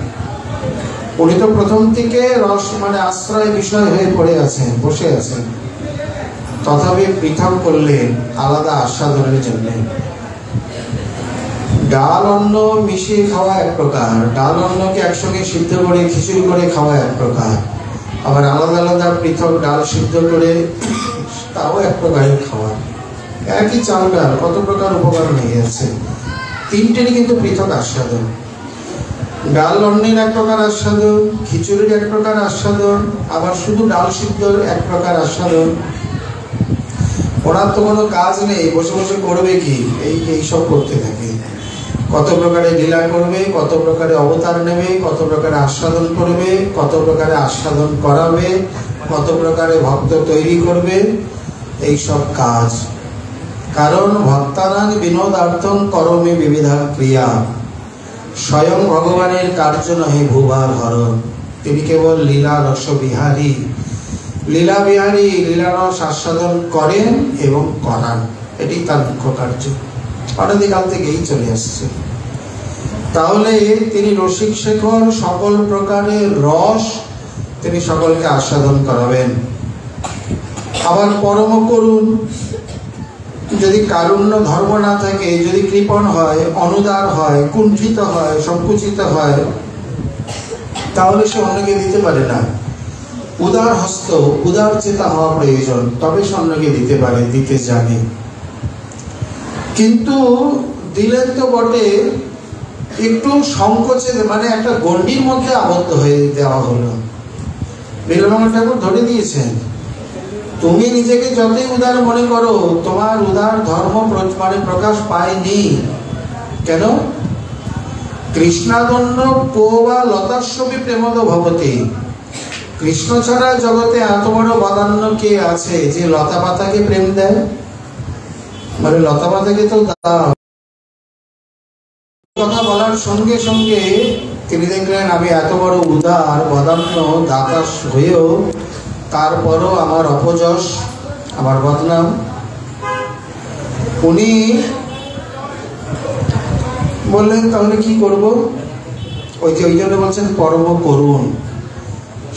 উনি তো প্রথম থেকে রস মানে আশ্রয় বিষয় হয়ে পড়ে আছেন, বসে আছেন। তথাপি পৃথক করলেন আলাদা আস্বাদনের জন্য। ডাল অন্ন মিশিয়ে খাওয়া এক প্রকার, ডাল অন্নকে একসঙ্গে সিদ্ধ করে খিচুড়ি করে খাওয়া এক প্রকার, আবার আলাদা আলাদা পৃথক ডাল সিদ্ধ করে তাও এক প্রকারের খাওয়া। একই চাল ডাল কত প্রকার উপকরণ হয়ে যাচ্ছে, তিনটেরই কিন্তু পৃথক আস্বাদন। ডাল অন্নের এক প্রকার আস্বাদন, খিচুড়ির এক প্রকার আস্বাদন, আবার শুধু ডাল সিদ্ধর এক প্রকার আস্বাদন। ওনার তো কোনো কাজ নেই, বসে বসে করবে কি, এইসব করতে থাকে। কত প্রকারে লীলা করবে, কত প্রকারে অবতার নেবে, কত প্রকারে আস্বাদন করবে, কত প্রকারে আস্বাদন করাবে, কত প্রকারে ভক্ত তৈরি করবে, এইসব কাজ। কারণ ভক্তানাং বিনোদার্থং করমে বিবিধা ক্রিয়া, স্বয়ং ভগবানের কার্য নহে ভূভার হরণ। তিনি কেবল লীলা রস বিহারী, লীলা বিহারী, লীলারস আস্বাদন করেন এবং করান, এটি তার মুখ্য কার্য, অনাদিকাল থেকেই চলে আসছে। তাহলে তিনি রসিক শেখর, সকল প্রকারের রস তিনি সকলকে আস্বাদন করাবেন। আবার পরম করুণ, যদি কারুণ্য ধর্ম না থাকে, যদি কৃপণ হয়, অনুদার হয়, কুণ্ঠিত হয়, সংকুচিত হয়, তাহলে সে অন্যকে দিতে পারে না। উদার হস্ত, উদার চেতা হওয়া প্রয়োজন, তবে সে অন্যকে দিতে পারে, দিতে জানে। কিন্তু দিলেন তো বটে, একটু সংকোচে, মানে একটা গণ্ডির মধ্যে আবদ্ধ হয়ে দেওয়া হলো। নীলমঙ্গল ঠাকুর ধরে দিয়েছেন, তুমি নিজেকে যতই উদার মনে করো, তোমার উদার ধর্ম মানে প্রকাশ পায়নি। কেন? কৃষ্ণাদন্য কোবা লতাস্বপি প্রেমদ ভবতি, কৃষ্ণ ছাড়া জগতে এত বড় বদান্য কে আছে যে লতা পাতাকে প্রেম দেয়? মানে লতা পাতাকে তো কথা বলার সঙ্গে সঙ্গে তিনি দেখলেন আমি এত বড় উদার বদান্য দাতা হয়েও তারপরও আমার অপযশ, আমার বদনাম। উনি বললেন তাহলে কি করব? ওই জন্য বলছেন পরম করুণ,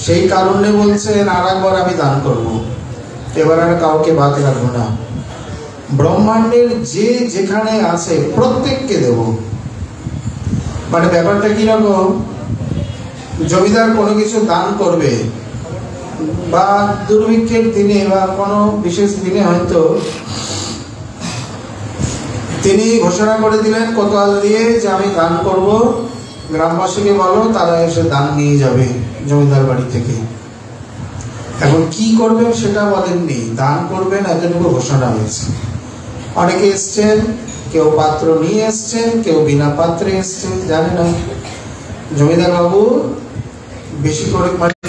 সেই কারণে বলছেন আর একবার আমি দান করব, এবার আর কাউকে বাদ রাখবো না, ব্রহ্মাণ্ডের যে যেখানে আছে প্রত্যেককে দেব। মানে ব্যাপারটা কিরকম, জমিদার কোনো কিছু দান করবে বা দুর্ভিক্ষের দিনে বা কোনো বিশেষ দিনে হয়তো তিনি ঘোষণা করে দিলেন কোতোয়াল দিয়ে যে আমি দান করব, গ্রামবাসীকে বলো তারা এসে দান নিয়ে যাবে জমিদার বাড়ি থেকে। এখন কি করবেন সেটা বলেননি, দান করবেন এতটুকু ঘোষণা হয়েছে। অনেকে এসছেন, কেউ পাত্র নিয়ে এসছেন, কেউ বিনা পাত্রে এসছেন, জানে না। জমিদার বাবু বেশি করে পাত্র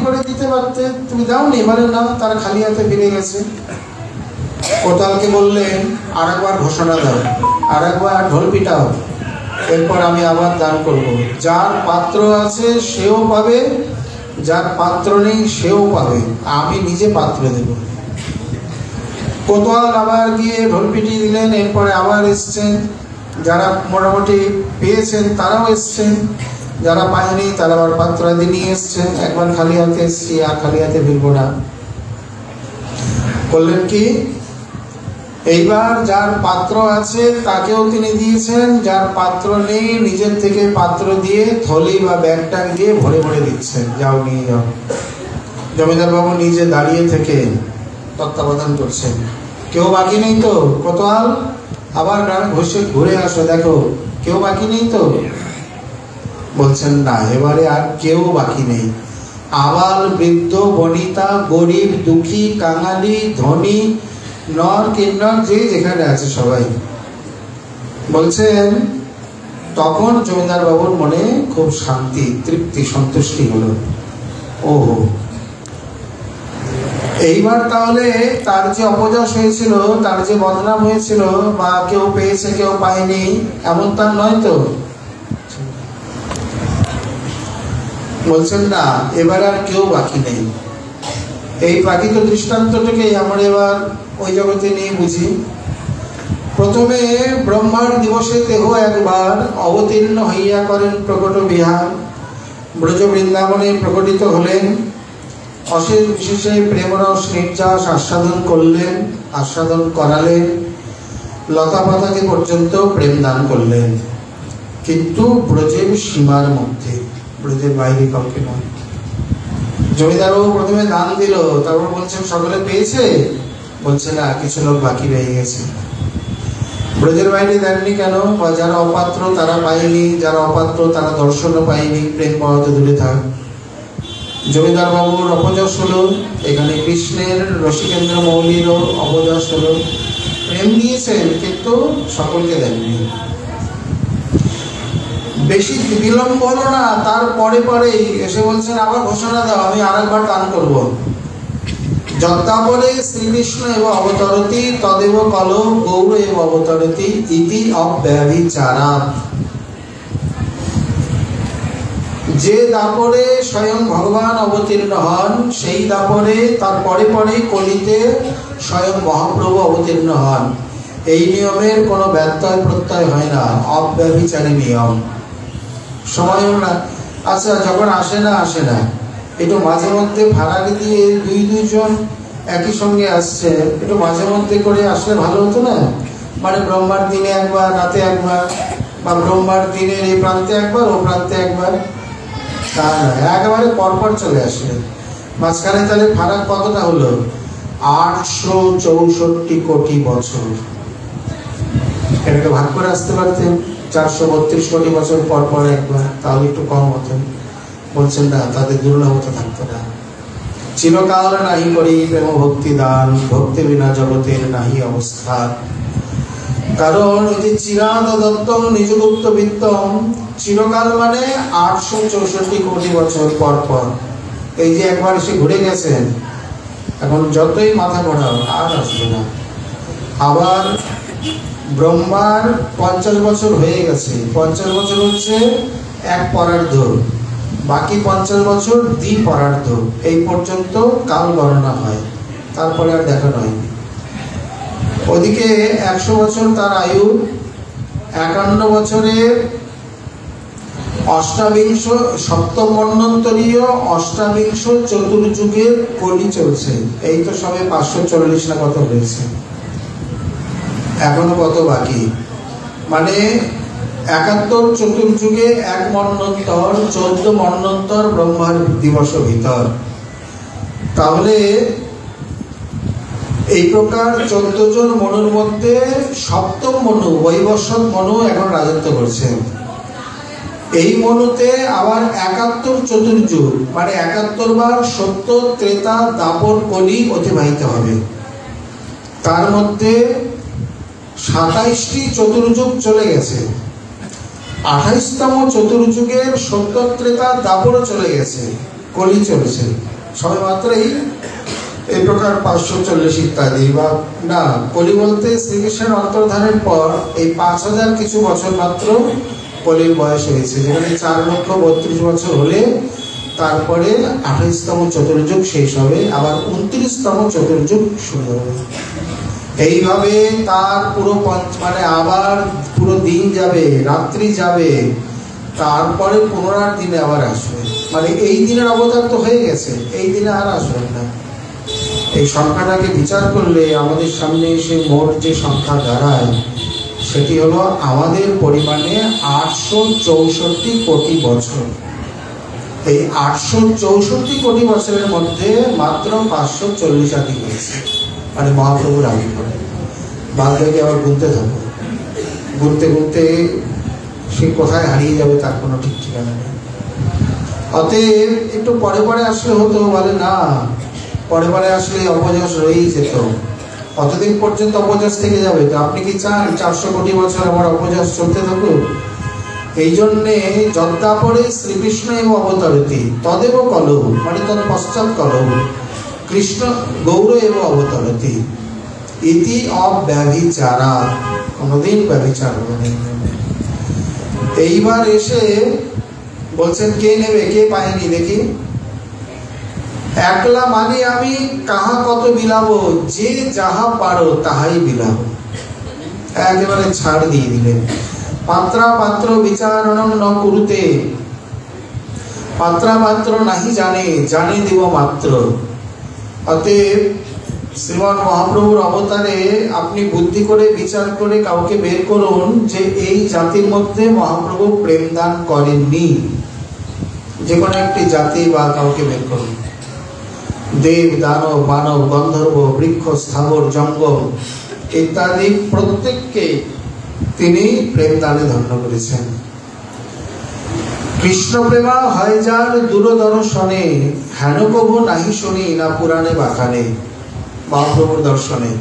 করে দিতে পারতে, তুমি দাওনি, বলে না, তারা খালি হাতে ফিরে গেছে। কোতালকে বললেন আর একবার ঘোষণা দাও, আর একবার ঢোল পিটাও, এরপর আমি আবার দান করব। যার পাত্র আছে সেও পাবে, যার পাত্র নেই সেও পাবে, আমি নিজে পাত্র দেব। কোতোয়াল আবার গিয়ে ঢোল পিটিয়ে দিলেন, এরপরে আবার এসছেন, যারা মোটামুটি পেয়েছেন তারাও এসছেন, যারা পায়নি তারা আবার পাত্রাদি নিয়ে এসছেন। একবার খালি হাতে এসছি, আর খালি হাতে ফিরবো না। বললেন কি, এইবার যার পাত্র আছে তাকেও তিনি দিয়েছেন, যার পাত্র নেই নিজের থেকে পাত্র দিয়ে থলি বা ব্যাগটা দিয়ে ভরে ভরে দিচ্ছেন, যাও নিয়ে যাও। জমিদার বাবু নিজে দাঁড়িয়ে থেকে তত্ত্বাবধান করছেন। কেউ বাকি নেই তো? কোতোয়াল আবার গ্রামে ঘুরে আসো, দেখো কেউ বাকি নেই তো? বলছেন না, এবারে আর কেউ বাকি নেই। আবাল বৃদ্ধ বনিতা গরিব দুঃখী কাঙালি ধনী নর কিন্নর যে যেখানে আছে সবাই। বলছেন তখন জমিদার বাবুর মনে খুব শান্তি, তৃপ্তি, সন্তুষ্টি হলো। ওহো, এইবার তাহলে তার যে অপযশ হয়েছিল, তার যে বদনাম হয়েছিল, বা কেউ পেয়েছে কেউ পায়নি এমন তার নয় তো? বলছেন না, এবার আর কেউ বাকি নেই। এই প্রাকৃত দৃষ্টান্তটাকে আমরা এবার ওই জগতে নিয়ে বুঝি। প্রথমে ব্রহ্মার দিবসে দেহ একবার অবতীর্ণ হইয়া করেন প্রকট বিহার, ব্রজ বৃন্দাবনে প্রকটিত হলেন। অশেষ বিশেষে প্রেমরস নির্যাস আস্বাদন করলেন, আস্বাদন করালেন, লতা পাতাকে পর্যন্ত প্রেম দান করলেন, কিন্তু ব্রজের সীমার মধ্যে, ব্রজের বাইরে কাউকে নয়। জমিদারও প্রথমে দান দিল, তারপর বলছেন সকলে পেয়েছে, বলছে না, কিছু লোক বাকি রয়ে গেছে। ব্রজের বাইরে দেননি কেন? বা যারা অপাত্র তারা পায়নি, যারা অপাত্র তারা দর্শনও পায়নি, প্রেম পাওয়া তো দূরে থাক। জমিদার বাবুর অপযশ হলো, এখানে কৃষ্ণের রসিকেন্দ্র মৌলিরও অপযশ হলো। প্রেম দিয়েছেন কিন্তু সকলকে দেননি। বেশি বিলম্ব হলো না, তার পরে পরেই এসে বলছেন আবার ঘোষণা দাও, আমি আরেকবার দান করব। যদ্যাপরে শ্রীকৃষ্ণ এব অবতরতি তদেব কল গৌর এব অবতরতি ইতি অব্যভিচারাৎ। যে দাপরে স্বয়ং ভগবান অবতীর্ণ হন, সেই দাপরে তার পরে পরে কলিতে স্বয়ং মহাপ্রভু অবতীর্ণ হন। এই নিয়মের কোনো ব্যত্যয় প্রত্যয় হয় না, অব্যভিচারী নিয়ম। সময়ও না, আচ্ছা যখন আসে না একটু মাঝে মধ্যে ভাড়া দিয়ে দুইজন একই সঙ্গে আসছে, একটু মাঝে মধ্যে করে আসলে ভালো হতো না? মানে ব্রহ্মার দিনে একবার, রাতে একবার, বা ব্রহ্মার দিনের এই প্রান্তে একবার, ও প্রান্তে একবার, তা নয়, একেবারে পরপর চলে আসে। মাঝখানে তাহলে ফারাক কতটা হলো? 864 কোটি বছর। এটাকে ভাগ করে আসতে পারতেন 432 কোটি বছর পর পর একবার, তাহলে একটু কম হতো। বলছেন না, তাদের দুর্লভতা থাকতো না। চিরকাল নাহি করি প্রেম ভক্তি দান, ভক্তি বিনা জগতের নাহি অবস্থা। কারণ ওই যে চিরাদ দত্তম নিজগুপ্ত বিত্তম, চিরকাল মানে 864 কোটি বছর পর পর। এই যে একবার এসে ঘুরে গেছেন, এখন যতই মাথা ঘোরাও আর আসবে না। আবার ব্রহ্মার 50 বছর হয়ে গেছে, 50 বছর হচ্ছে এক পরার্ধ, বাকি 50 বছর দ্বিপরার্ধ, এই পর্যন্ত কাল গণনা হয়, তারপরে আর দেখানো হয়নি। ওদিকে 100 বছর তার আয়ু, 51 বছরে অষ্টাবিংশ সপ্তম মন্বন্তরীয় অষ্টাবিংশ চতুর্যুগের কলি চলছে। এই তো সবে 540 না কত হয়েছে, এখনো কত বাকি। মানে 71 চতুর্যুগে এক মন্বন্তর, 14 মন্বন্তর ব্রহ্মার দিবস ভিতর। তাহলে এই প্রকার 14 জন মনুর মধ্যে সপ্তম মনু, বৈবস্বত মনু এখন রাজত্ব করছেন। এই মনুতে আবার 71 চতুর্যুগ, মানে 71 বার সত্য, ত্রেতা, দাপর, কলি অতিবাহিত হবে। তার মধ্যে 27টি চতুর্যুগ চলে গেছে, 28তম চতুর্যুগের সত্য, ত্রেতা, দাপর চলে গেছে, কলি চলছে। সবে মাত্রই এই প্রকার 540 ইত্যাদি, বা না, কলি বলতে শ্রীকৃষ্ণের অন্তর্ধানের পর এই 5000 কিছু বছর মাত্র কলির বয়স হয়েছে, যেখানে 4,32,000 বছর হলে তারপরে 28তম চতুর্যুগ শেষ হবে, আবার 29তম চতুর্যুগ শুরু হবে। এইভাবে তার পুরো মানে আবার পুরো দিন যাবে, রাত্রি যাবে, তারপরে পুনরার দিনে আবার আসবে। মানে এই দিনের অবতার তো হয়ে গেছে, এই দিনে আর আসবেন না। এই সংখ্যাটাকে বিচার করলে আমাদের সামনে এসে মোট যে সংখ্যা দাঁড়ায়, সেটি হলো আমাদের পরিমাণে 864 কোটি বছর। এই 864 কোটি বছরের মধ্যে মাত্র 540 আদি হয়েছে, মানে মহাপ্রভুর আবির্ভাব। বাদ বাকি আবার গুনতে থাকবো, গুনতে গুনতে সে কোথায় হারিয়ে যাবে তার কোনো ঠিক ঠিকানা নেই। অতএব একটু পরে পরে আসলে হতো, বলে না, পরে পরে আসলে অপযশ রয়েই যেত, কতদিন পর্যন্ত অপযশ থেকে যাবে? তো আপনি কি চান 400 কোটি বছর আমার অপযশ চলতে থাকুক? এই জন্যে যদ্যাপরে শ্রীকৃষ্ণ এবং অবতরতি তদেব কলহ, মানে তৎপশ্চাৎ কলহ, কৃষ্ণ গৌর এবং অবতরতি ইতি অব্যভিচারা, কোনদিন ব্যভিচার হবে না। এইবার এসে বলছেন কে নেবে, কে পায়নি দেখি। একলা মানে আমি কাহা কত বিলাবো, যে যাহা পারো তাহাই বিলাবো, একেবারে ছাড় দিয়ে দিলেন। পাত্রা পাত্র বিচারণম ন কুরুতে, মাত্রা মাত্র নাহি জানে, জানে দিব মাত্র। অতএব শ্রীমান মহাপ্রভুর অবতারে আপনি বুদ্ধি করে বিচার করে কাউকে বের করুন যে এই জাতির মধ্যে মহাপ্রভু প্রেম দান করেননি। যে কোনো একটি জাতি বা কাউকে বের করুন। দেব, দানব, মানব, গন্ধর্ব, বৃক্ষ, স্থাবর, জঙ্গম ইত্যাদি প্রত্যেককে তিনি প্রেম দানে ধন্য করেছেন। কৃষ্ণ প্রেমা হয় যার দূরদর্শনে, হেন কবু নাহি শুনি না পুরাণে বাখানে। মহাপ্রভুর দর্শনে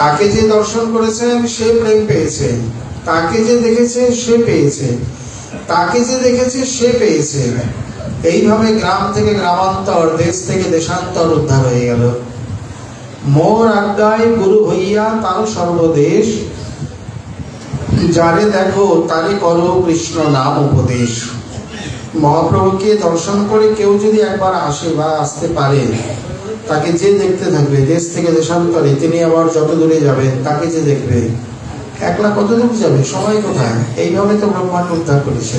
তাকে যে দর্শন করেছেন সে প্রেম পেয়েছে, তাকে যে দেখেছে সে পেয়েছে, তাকে যে দেখেছে সে পেয়েছে। এইভাবে গ্রাম থেকে গ্রামান্তর, দেশ থেকে দেশান্তর উদ্ধার হয়ে গেল। মোর আজ্ঞায় গুরু হইয়া তার সর্বদেশ, যারে দেখো তারে করো কৃষ্ণ নাম উপদেশ। মহাপ্রভুকে দর্শন করে কেউ যদি একবার আসে বা আসতে পারে, তাকে যে দেখতে থাকবে দেশ থেকে দেশান্তরে, তিনি আবার যত দূরে যাবেন তাকে যে দেখবে, একলা কত দূর যাবে, সময় কোথায়? এইভাবে তো ব্রহ্মাণ্ড উদ্ধার করেছে।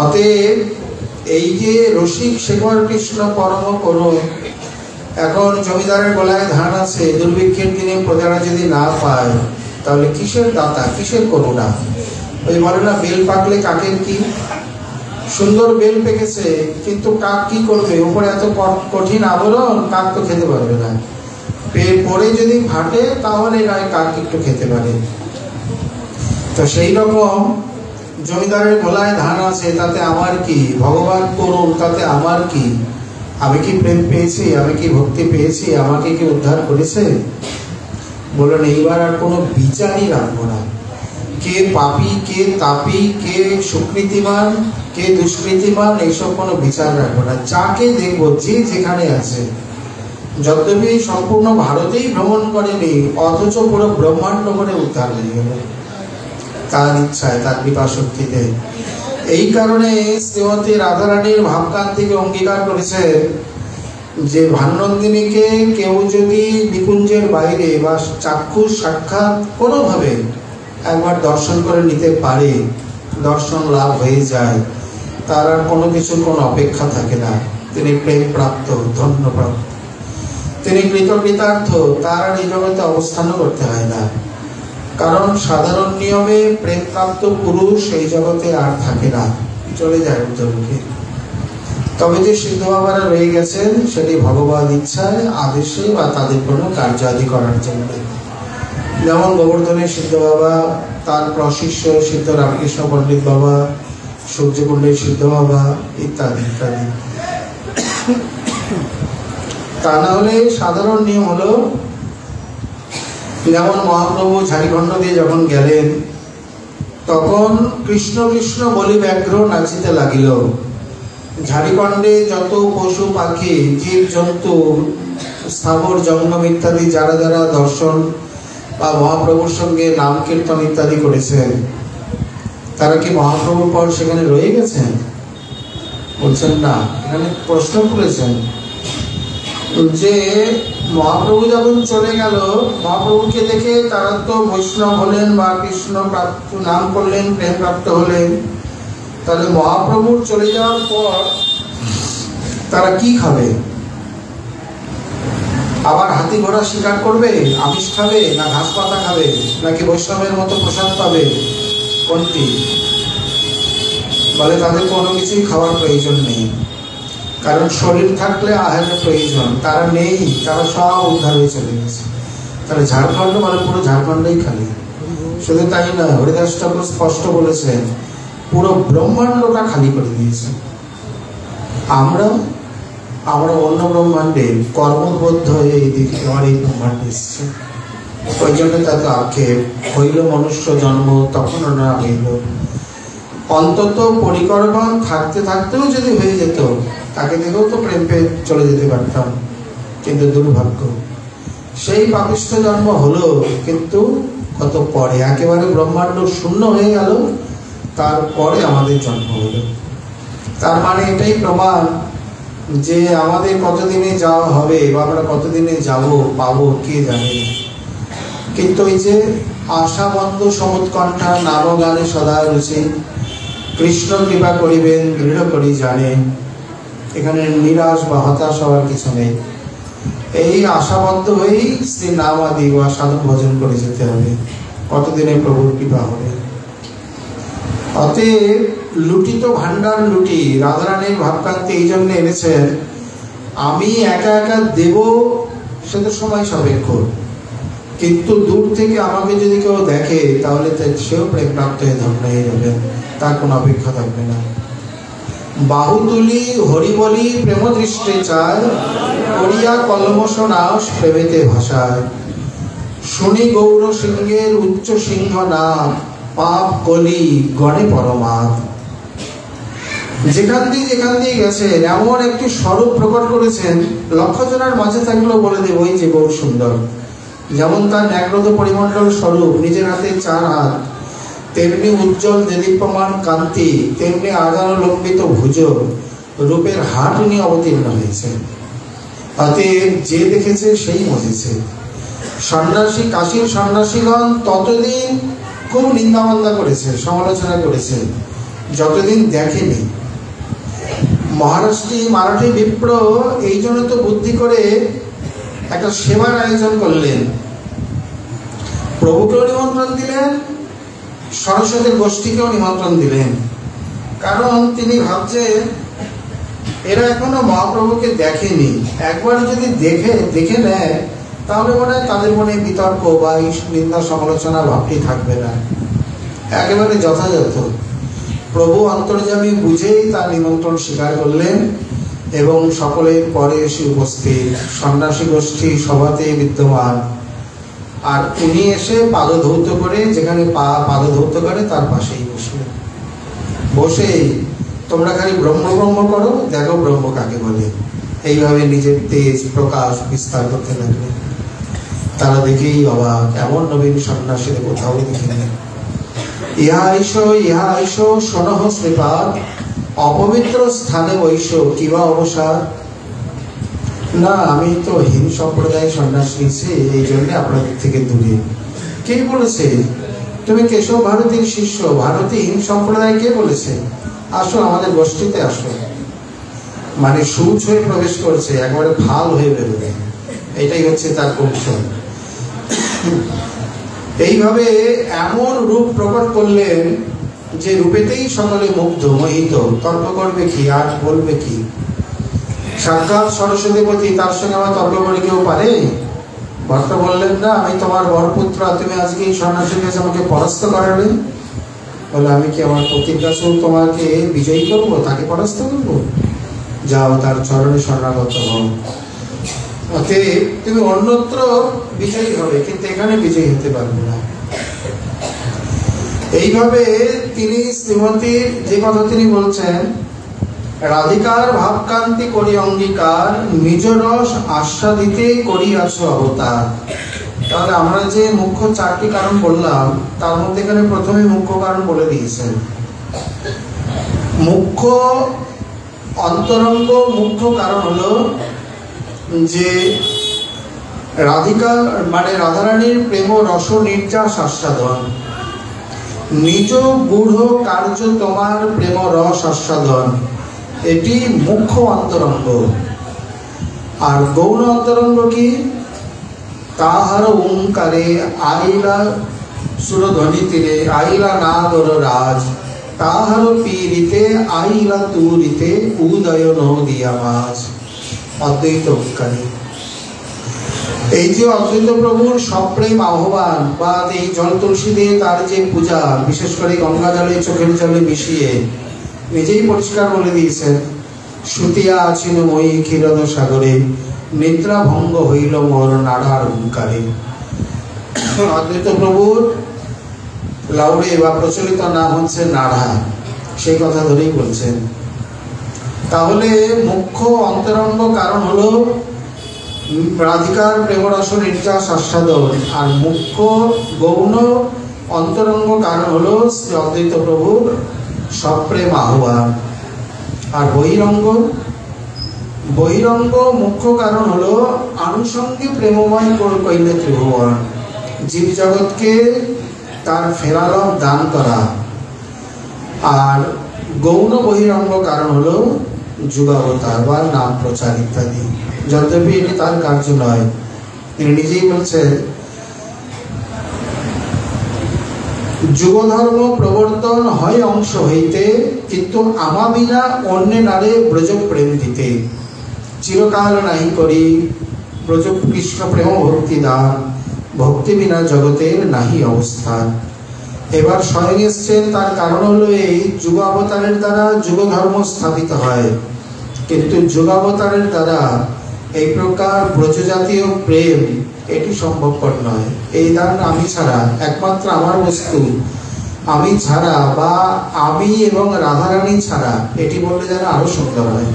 অতএব এই যে রসিক শেখর কৃষ্ণ পরম করুণ, এখন জমিদারের গলায় ধান আছে, দুর্ভিক্ষের দিনে প্রজারা যদি না পায়, তাহলে কিসের দাতা, কিসের করুণা? ওই বলে না, বেল পাকলে কাকের কি? সুন্দর বেল পেকেছে, কিন্তু কাক কি করবে? উপরে এত কঠিন আবরণ, কাক তো খেতে পারবে না। পরে যদি ফাটে তাহলে নয় কাক একটু খেতে পারে। তো সেই রকম জমিদারের গলায় ধান আছে, তাতে আমার কি? ভগবান করুন, তাতে আমার কি? আমি কি প্রেম পেয়েছি? আমি কি ভক্তি পেয়েছি? আমাকে কি উদ্ধার করেছে? বললেন এইবার আর কোনো বিচারই রাখবো না। কে পাপী, কে তাপী, কে সুকৃতিমান, কে দুষ্কৃতিমান, এইসব কোনো বিচার রাখবো না। যাকে দেখবো, যে যেখানে আছে, যদ্যপি সম্পূর্ণ ভারতেই ভ্রমণ করেনি, অথচ পুরো ব্রহ্মাণ্ড করে উদ্ধার হয়ে গেল তার ইচ্ছায়, তার কৃপা শক্তিতে। এই কারণে শ্রীমতী রাধারানীর ভাবকান্তিকে অঙ্গীকার করেছে যে ভানুনন্দিনীকে কেউ যদি নিকুঞ্জের বাইরে বা চাক্ষুষ সাক্ষাৎ কোনোভাবে একবার দর্শন করে নিতে পারে, দর্শন লাভ হয়ে যায়, তার আর কোনো কিছুর কোনো অপেক্ষা থাকে না। তিনি প্রেম প্রাপ্ত, ধন্য প্রাপ্ত, তিনি কৃতকৃতার্থ, তার আর এই জগতে অবস্থানও করতে হয় না। কারণ সাধারণ নিয়মে প্রেম প্রাপ্ত পুরুষ এই জগতে আর থাকে না, চলে যায় উত্তরমুখে। তবে যে সিদ্ধ বাবারা রয়ে গেছেন, সেটি ভগবান ইচ্ছায়, আদেশে বা তাদের কোনো কার্যাদি করার জন্য। যেমন গোবর্ধনের সিদ্ধ বাবা, তার প্রশিষ্য সিদ্ধ রামকৃষ্ণ পণ্ডিত বাবা, সূর্যকুণ্ডের সিদ্ধ বাবা ইত্যাদি ইত্যাদি। তা না হলে সাধারণ নিয়ম হলো, যেমন মহাপ্রভু ঝাড়িখণ্ড দিয়ে যখন গেলেন, তখন কৃষ্ণ কৃষ্ণ বলি ব্যাঘ্র নাচিতে লাগিল। ঝাড়িখণ্ডে যত পশু পাখি, জীব জন্তু, স্থাবর জঙ্গম ইত্যাদি যারা যারা দর্শন বা মহাপ্রভুর সঙ্গে নাম কীর্তন ইত্যাদি করেছেন, তারা কি মহাপ্রভুর পর সেখানে রয়ে গেছেন? বলছেন না। এখানে প্রশ্ন করেছেন যে মহাপ্রভু যখন চলে গেল, মহাপ্রভুকে দেখে তারা তো বৈষ্ণব হলেন বা কৃষ্ণ প্রাপ্ত নাম করলেন, প্রেম প্রাপ্ত হলেন। তাহলে মহাপ্রভুর চলে যাওয়ার পর তারা কি খাবে? আবার হাতি ঘোড়া শিকার করবে, আমিষ খাবে, না ঘাস পাতা খাবে, নাকি বৈষ্ণবের মতো প্রসাদ পাবে? কোনটি? বলে তাদের কোনো কিছুই খাওয়ার প্রয়োজন নেই, কারণ শরীর থাকলে আহারের প্রয়োজন। তারা নেই, তারা সব উদ্ধার হয়ে চলে গেছে। তাহলে ঝাড়খণ্ড মানে পুরো ঝাড়খণ্ডই খালি। শুধু তাই না, হরিদাস ঠাকুর স্পষ্ট বলেছেন, পুরো ব্রহ্মাণ্ডটা খালি করে দিয়েছে। আমরা অন্য ব্রহ্মাণ্ডে কর্মবদ্ধ হয়ে এইদিকে আমার এই ব্রহ্মাণ্ডে এসছে। ওই জন্য তাকে আক্ষেপ হইল মনুষ্য জন্ম, তখন না হইল। অন্তত পরিকর্মণ থাকতে থাকতেও যদি হয়ে যেত, তাকে দেখেও তো প্রেম পেয়ে চলে যেতে পারতাম। কিন্তু দুর্ভাগ্য, সেই পাপিষ্ঠ জন্ম হলো, কিন্তু কত পরে, একেবারে ব্রহ্মাণ্ড শূন্য হয়ে গেল, তারপরে আমাদের জন্ম হলো। তার মানে এটাই প্রমাণ যে আমাদের কতদিনে যাওয়া হবে বা আমরা কতদিনে যাব, পাবো কে জানে। কিন্তু ওই যে আশা বন্ধ সমুৎকণ্ঠা, নাম গানে সদা রুচি, কৃষ্ণ কৃপা করিবেন দৃঢ় করি জানে। এখানে নিরাশ বা হতাশ হওয়ার কিছু নেই। এই আশাবদ্ধ হয়েই শ্রী নাম আদি বা সাধন ভজন করে যেতে হবে। কতদিনে প্রভুর কৃপা হবে। অতএব লুটিত ভান্ডার লুটি রাধারানীর ভাবকান্তি এই জন্য এনেছেন, আমি একা একা দেব সে তো সময় সাপেক্ষ, কিন্তু দূর থেকে আমাকে যদি কেউ দেখে তাহলে সেও প্রেম প্রাপ্ত হয়ে ধন্য হয়ে যাবে, তার কোনো অপেক্ষা থাকবে না। বাহুতুলি হরি বলি প্রেম দৃষ্টে চায়, করিয়া কলমশ নাশ প্রেমেতে ভাষায়। শুনি গৌর সিংহের উচ্চ সিংহ নাম, পাপ কলি গণে পরমাৎ। যেখান দিয়ে গেছেন এমন একটি স্বরূপ প্রকট করেছেন, লক্ষ জনের মাঝে থাকলেও বলে দেব ওই যে গৌর সুন্দর। যেমন তার ন্যাগ্রত পরিমণ্ডল স্বরূপ, নিজের হাতে 4 হাত, তেমনি উজ্জ্বল দেদীপ্যমান কান্তি, তেমনি আজানো লম্বিত ভুজ, রূপের হাট নিয়ে অবতীর্ণ হয়েছে। অতএব যে দেখেছে সেই মজেছে। সন্ন্যাসী, কাশীর সন্ন্যাসীগণ ততদিন খুব নিন্দাবন্দা করেছে, সমালোচনা করেছে, যতদিন দেখেনি। মারাঠি বিপ্র এই জন্য তো বুদ্ধি করে একটা সেবার আয়োজন করলেন, প্রভুকেও নিমন্ত্রণ দিলেন, সরস্বতীর গোষ্ঠীকেও নিমন্ত্রণ দিলেন। কারণ তিনি ভাবছে এরা এখনো মহাপ্রভুকে দেখেনি, একবার যদি দেখে নেয় তাহলে মনে হয় তাদের মনে বিতর্ক বা নিন্দা সমালোচনা ভাবটি থাকবে না। একেবারে যথাযথ। প্রভু অন্তর্যামী বুঝেই তার নিমন্ত্রণ স্বীকার করলেন এবং সকলের পরে এসে উপস্থিত, সন্ন্যাসী গোষ্ঠী সভাতে বিদ্যমান। আর উনি এসে পাদধৌত করে, যেখানে পাদধৌত করে তার পাশেই বসেই তোমরা খালি ব্রহ্ম ব্রহ্ম করো, দেখো ব্রহ্ম কাকে বলে। এইভাবে নিজের তেজ প্রকাশ বিস্তার করতে লাগলে। তারা দেখেই অবাক, এমন নবীন সন্ন্যাসীদের কোথাও দেখিনি। ইহা আইসো শোনহ শ্রীপাদ, অপবিত্র স্থানে বৈশ কিবা অবসাদ। না, আমি তো হিন সম্প্রদায় সন্ন্যাস নিয়েছি, এই জন্য আপনাদের থেকে দূরে। কে বলেছে? তুমি কেশব ভারতীর শিষ্য, ভারতী হিন সম্প্রদায় কে বলেছে? আসো আমাদের গোষ্ঠীতে আসো। মানে সুচ হয়ে প্রবেশ করছে, একবারে ফাল হয়ে বেরোবে, এটাই হচ্ছে তার কৌশল। এইভাবে এমন রূপ প্রকট করলেন যে রূপেতেই সকলে মুগ্ধ মোহিত। তর্ক করবে কি আর বলবে কি? সাক্ষাৎ সরস্বতীপতি, তার সঙ্গে আমার তর্ক করে কেউ পারে? ভক্ত বললেন না, আমি তোমার বরপুত্র, তুমি আজকে এই সন্ন্যাসীর কাছে আমাকে পরাস্ত করাবে? বলে আমি কি আমার পতির কাছেও তোমাকে বিজয়ী করবো, তাকে পরাস্ত করবো? যাও তার চরণে শরণাগত হও। অতএব তুমি অন্যত্র বিজয়ী হবে, কিন্তু এখানে বিজয়ী হতে পারবে না। এইভাবে তিনি শ্রীমতীর যে কথা তিনি বলছেন, রাধিকার ভাবকান্তি করি অঙ্গীকার, নিজ রস আস্বাদিতে করিয়াছ অবতার। তাহলে আমরা যে মুখ্য 4টি কারণ বললাম, তার মধ্যে এখানে প্রথমে মুখ্য কারণ বলে দিয়েছেন। মুখ্য অন্তরঙ্গ মুখ্য কারণ হলো যে রাধিকা মানে রাধারানীর প্রেম রস নির্যাস আস্বাদন। নিজ গূঢ় কার্য তোমার প্রেম রস আস্বাদন, এটি মুখ্য অন্তরঙ্গ। আর গৌণ অন্তরঙ্গ কি? তাহার ওঙ্কারে আইলা সুরধ্বনি তীরে আইলা না দর রাজ, তাহার পীড়িতে আইলা তুরিতে উদয় নদিয়া মাছ। অদ্বৈত ওঙ্কারী। এই যে অদ্বৈত প্রভুর সপ্রেম আহ্বান বা এই জল তুলসী দিয়ে তার যে পূজা, বিশেষ করে গঙ্গা জলে চোখের জলে মিশিয়ে, নিজেই পরিষ্কার বলে দিয়েছেন, সুতিয়া আছেন মই ক্ষীরদ সাগরে, নিদ্রা ভঙ্গ হইল মোর নাড়ার হুঙ্কারে। অদ্বৈত প্রভুর লাউড়ে বা প্রচলিত নাম হচ্ছে নাড়া, সেই কথা ধরেই বলছেন। তাহলে মুখ্য অন্তরঙ্গ কারণ হলো রাধিকার প্রেমরস নির্যাস আস্বাদন, আর মুখ্য গৌণ অন্তরঙ্গ কারণ হলো শ্রী অদ্বৈত প্রভুর সপ্রেম আহ্বান। আর বহিরঙ্গ মুখ্য কারণ হলো আনুষঙ্গে প্রেমময় কইলে ত্রিভুবন, জীব জগৎকে তার ফেরালভ দান করা। আর গৌণ বহিরঙ্গ কারণ হলো যুগাবতার বা নাম প্রচার ইত্যাদি। যদ্যপি এটি তার কার্য নয়, তিনি নিজেই বলছেন যুগধর্ম প্রবর্তন হয় অংশ হইতে, কিন্তু আমা বিনা অন্যে নারে ব্রজ প্রেম দিতে। চিরকাল নাহি করি ব্রজ কৃষ্ণ প্রেম ভক্তি দান, ভক্তি বিনা জগতের নাহি অবস্থান। এবার স্বয়ং এসছেন, তার কারণ হলো এই যুগাবতারের দ্বারা যুগধর্ম স্থাপিত হয়, কিন্তু যুগাবতারের দ্বারা এই প্রকার ব্রজজাতীয় প্রেম এটি সম্ভবপর নয়। এই দান আমি ছাড়া, একমাত্র আমার বস্তু আমি ছাড়া বা আমি এবং রাধারানী ছাড়া, এটি বললে যেন আরো সুন্দর হয়।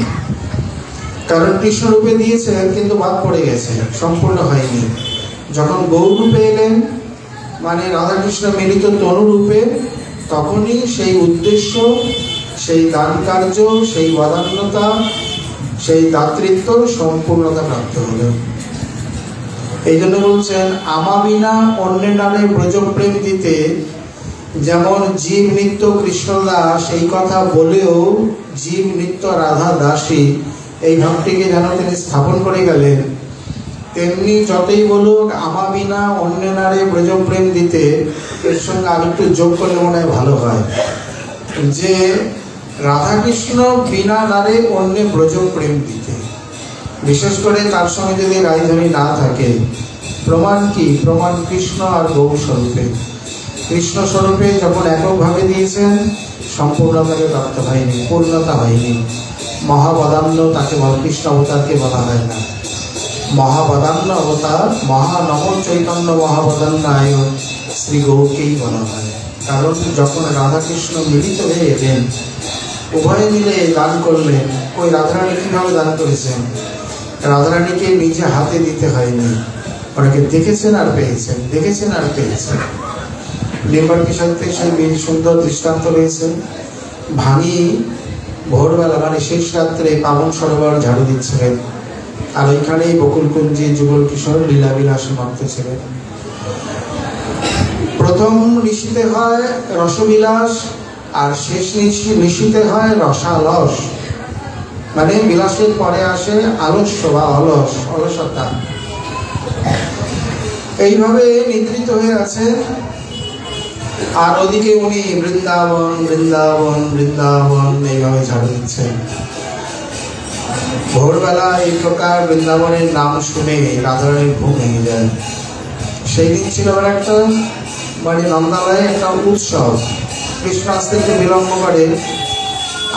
কারণ কৃষ্ণ রূপে দিয়েছেন কিন্তু বাদ পড়ে গেছে, সম্পূর্ণ হয়নি। যখন গৌর রূপে এলেন, মানে রাধাকৃষ্ণ মিলিত তনু রূপে, তখনই সেই উদ্দেশ্য, সেই দান কার্য, সেই বদান্যতা, সেই দাতৃত্ব সম্পূর্ণতা প্রাপ্ত হল। এই জন্য বলছেন আমা বিনা অন্যের নামে ব্রজ প্রেম দিতে। যেমন জীব নিত্য কৃষ্ণ দাস এই কথা বলেও জীব নিত্য রাধা দাসী এই ভাবটিকে যেন তিনি স্থাপন করে গেলেন, তেমনি যতই বলুক আমা বিনা অন্য নারে ব্রজ প্রেম দিতে, এর সঙ্গে আরেকটু যোগ করলে মনে হয় ভালো হয়, যে রাধাকৃষ্ণ বিনা নারে অন্য ব্রজ প্রেম দিতে। বিশেষ করে তার সঙ্গে যদি রাজধানী না থাকে, প্রমাণ কি? প্রমাণ কৃষ্ণ আর গৌর স্বরূপে। কৃষ্ণ স্বরূপে যখন এককভাবে দিয়েছেন, সম্পূর্ণতাকে প্রাপ্ত হয়নি, পূর্ণতা হয়নি। মহাবদান্য তাকে কৃষ্ণ অবতারকে বলা হয় না। মহাবদান্য অবতার মহানব চৈতন্য মহাবদান্যায় শ্রী গৌরকেই বলা হয়। কারণ যখন রাধাকৃষ্ণ মিলিত হয়ে এলেন, উভয়ে মিলে দান করলেন। ওই রাধারানী কিভাবে দান করেছেন? রাধারানীকে নিজে হাতে দিতে হয়নি, ওনাকে দেখেছেন আর পেয়েছেন, দেখেছেন আর পেয়েছেন। নির্বাণ কিশোরতে সেই সুন্দর দৃষ্টান্ত রয়েছে। ভাঙি ভোরবেলা, মানে শেষ রাত্রে পাবন সরোবর ঝাড়ু দিচ্ছিলেন, আর ওইখানেই বকুলকুঞ্জে যুগল কিশোর লীলাবিলাসে মত্ত ছিলেন। প্রথম নিশীতে হয় রসবিলাস, আর শেষ নিশীতে হয় রসালস, মানে বিলাসের পরে আসে আলস্য বা অলসতা। এইভাবে নিদ্রিত হয়ে আছে, আর ওদিকে উনি বৃন্দাবন বৃন্দাবন বৃন্দাবন এইভাবে ঝাড়ু দিচ্ছেন। ভোরবেলা এই প্রকার বৃন্দাবনের নাম শুনে রাধারানীর ঘুম ভেঙে যায়। সেই দিন ছিল একটা, মানে নন্দালয়ে একটা উৎসব। কৃষ্ণ আসতে একটু বিলম্ব করে,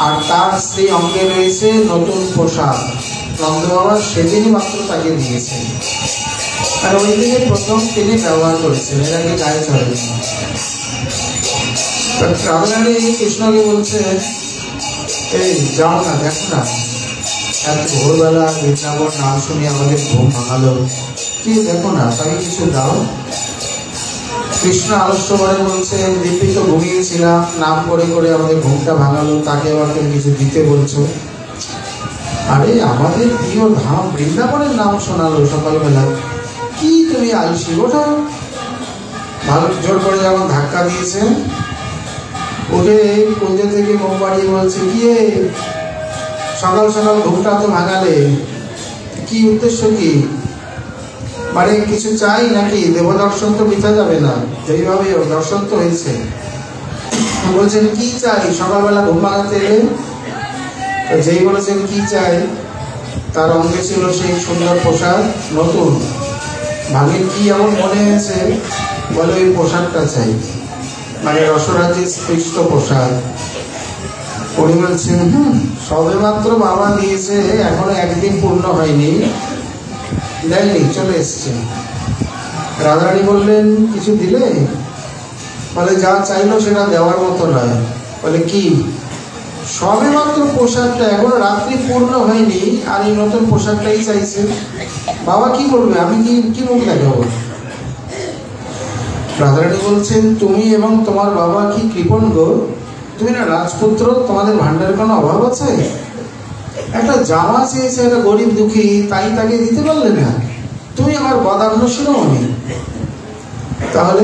আর তার স্ত্রী অঙ্গে রয়েছে নতুন পোশাক। নন্দ বাবা সেদিনই মাত্র তাকে দিয়েছেন, আর ওই দিকে প্রথম তিনি ব্যবহার করেছেন, এর আগে গায়ে চলেন। রাধারানী কৃষ্ণকে বলছে, এই যাও না, দেখো না, এত ভোরবেলা বৃন্দাবন নাম শুনে আমাদের ঘুম ভাঙালো, কি দেখো না, তাকে কিছু দাও। কৃষ্ণ আলস্য করে বলছেন, দিব্যি তো ঘুমিয়েছিলাম, নাম করে করে আমাদের ঘুমটা ভাঙালো, তাকে আবার তুমি কিছু দিতে বলছো? আরে আমাদের প্রিয় ধাম বৃন্দাবনের নাম শোনালো সকালবেলা, কি তুমি আলসি, ওঠো। ভালো জোর করে যখন ধাক্কা দিয়েছে, উঠে কুঞ্জ থেকে মুখ বাড়িয়ে বলছে, কি সকাল সকাল ঘুমটা তো ভাঙালে, কি উদ্দেশ্য কি? মানে কিছু চাই নাকি? দেবদর্শন তো বৃথা যাবে না, যেইভাবে দর্শন তো হয়েছে। বলছেন কি চাই? সকালবেলা ঘুম ভাঙাতে এলে যেই বলেছেন কি চাই, তার অঙ্গে ছিল সেই সুন্দর পোশাক নতুন। ভাগের কি এমন মনে হয়েছে? বলে ওই পোশাকটা চাই, মানে রসরাজের স্পৃষ্ট পোশাক। উনি বলছেন, সবে মাত্র বাবা দিয়েছে, এখনো একদিন পূর্ণ হয়নি, দেয়নি, চলে এসছে। রাধারানী বললেন, কিছু দিলে? বলে যা চাইলো সেটা দেওয়ার মতো নয়। বলে কি? সবে মাত্র পোশাকটা, এখনো রাত্রি পূর্ণ হয়নি, আর এই নতুন পোশাকটাই চাইছে। বাবা কি করবে? আমি কি মুখ দেখাবো? রাধারানী বলছেন, তুমি এবং তোমার বাবা কি কৃপণ গো? তুমি না রাজপুত্র, তোমাদের ভান্ডারের কোনো অভাব আছে? একটা জামা চেয়েছে একটা গরিব দুঃখী, তাই তাকে দিতে পারলে না? তুমি আমার বদান্য শিরোমণি। তাহলে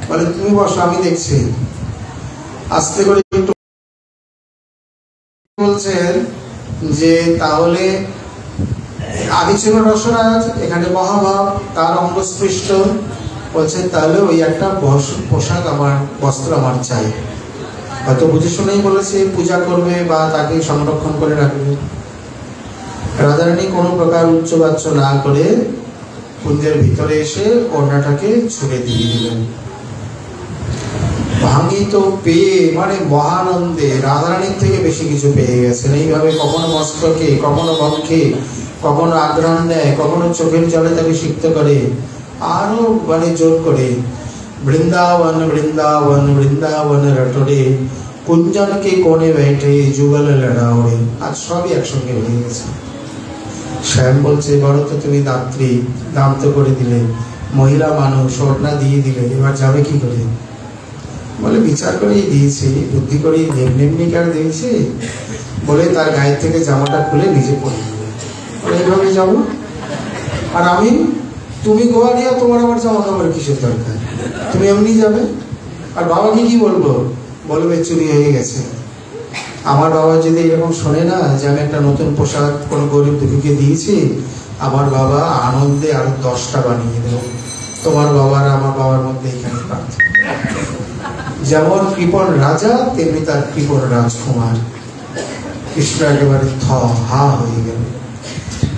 বলে তুমি বসো, আমি দেখছি। আস্তে করে বলছেন যে তাহলে আগে ছিল রসরাজ, এখানে মহাভাব, তার অঙ্গস্পৃষ্ট, বলছেন তাহলে ওই একটা পোশাক আমার, বস্ত্র আমার চাই। হয়তো বুঝে শুনেই বলেছে পূজা করবে বা তাকে সংরক্ষণ করে রাখবে। রাধারানী কোনো প্রকার উচ্চবাচ্য না করে কুঞ্জের ভিতরে এসে ওড়নাটাকে ছুঁড়ে দিয়ে দিলেন। ভাঙিত পেয়ে মানে মহানন্দে রাধারানীর থেকে বেশি কিছু পেয়ে গেছেন। এইভাবে কখনো মস্তকে, কখনো বক্ষে, কখনো আগ্রহণ নেয়, কখনো চোখের জলে তাকে সিক্ত করে, আরো মানে জোর করে বৃন্দাবন বৃন্দাবন বৃন্দাবন রটরে কুঞ্জনকে কোণে বেঠে যুগল লড়া ওড়ে। আজ সবই একসঙ্গে হয়ে গেছে। শ্যাম বলছে বড় তো তুমি দাত্রী, দাম তো করে দিলে, মহিলা মানুষ, ওড়না দিয়ে দিলে, এবার যাবে কি করে? বলে বিচার করেই দিয়েছি, বুদ্ধি করেই এমনি কার দিয়েছি বলে তার গায়ের থেকে জামাটা খুলে নিজে পরে দিলে। বলে এইভাবে যাবো? আর আমি, তুমি গোয়ারিয়া, তোমার আমার জামা কাপড় কিসের দরকার? তুমি এমনি যাবে। আর বাবাকে কি বলবো? বলবে চুরি হয়ে গেছে। আমার বাবা যদি এরকম শোনে না যে আমি একটা নতুন পোশাক কোনো গরিব দুঃখীকে দিয়েছি, আমার বাবা আনন্দে আরো 10টা বানিয়ে দেব। তোমার বাবার আমার বাবার মধ্যে এখানে পার্থক্য। যেমন কৃপণ রাজা তেমনি তার কৃপণ রাজকুমার। কৃষ্ণ একেবারে হা হয়ে গেল।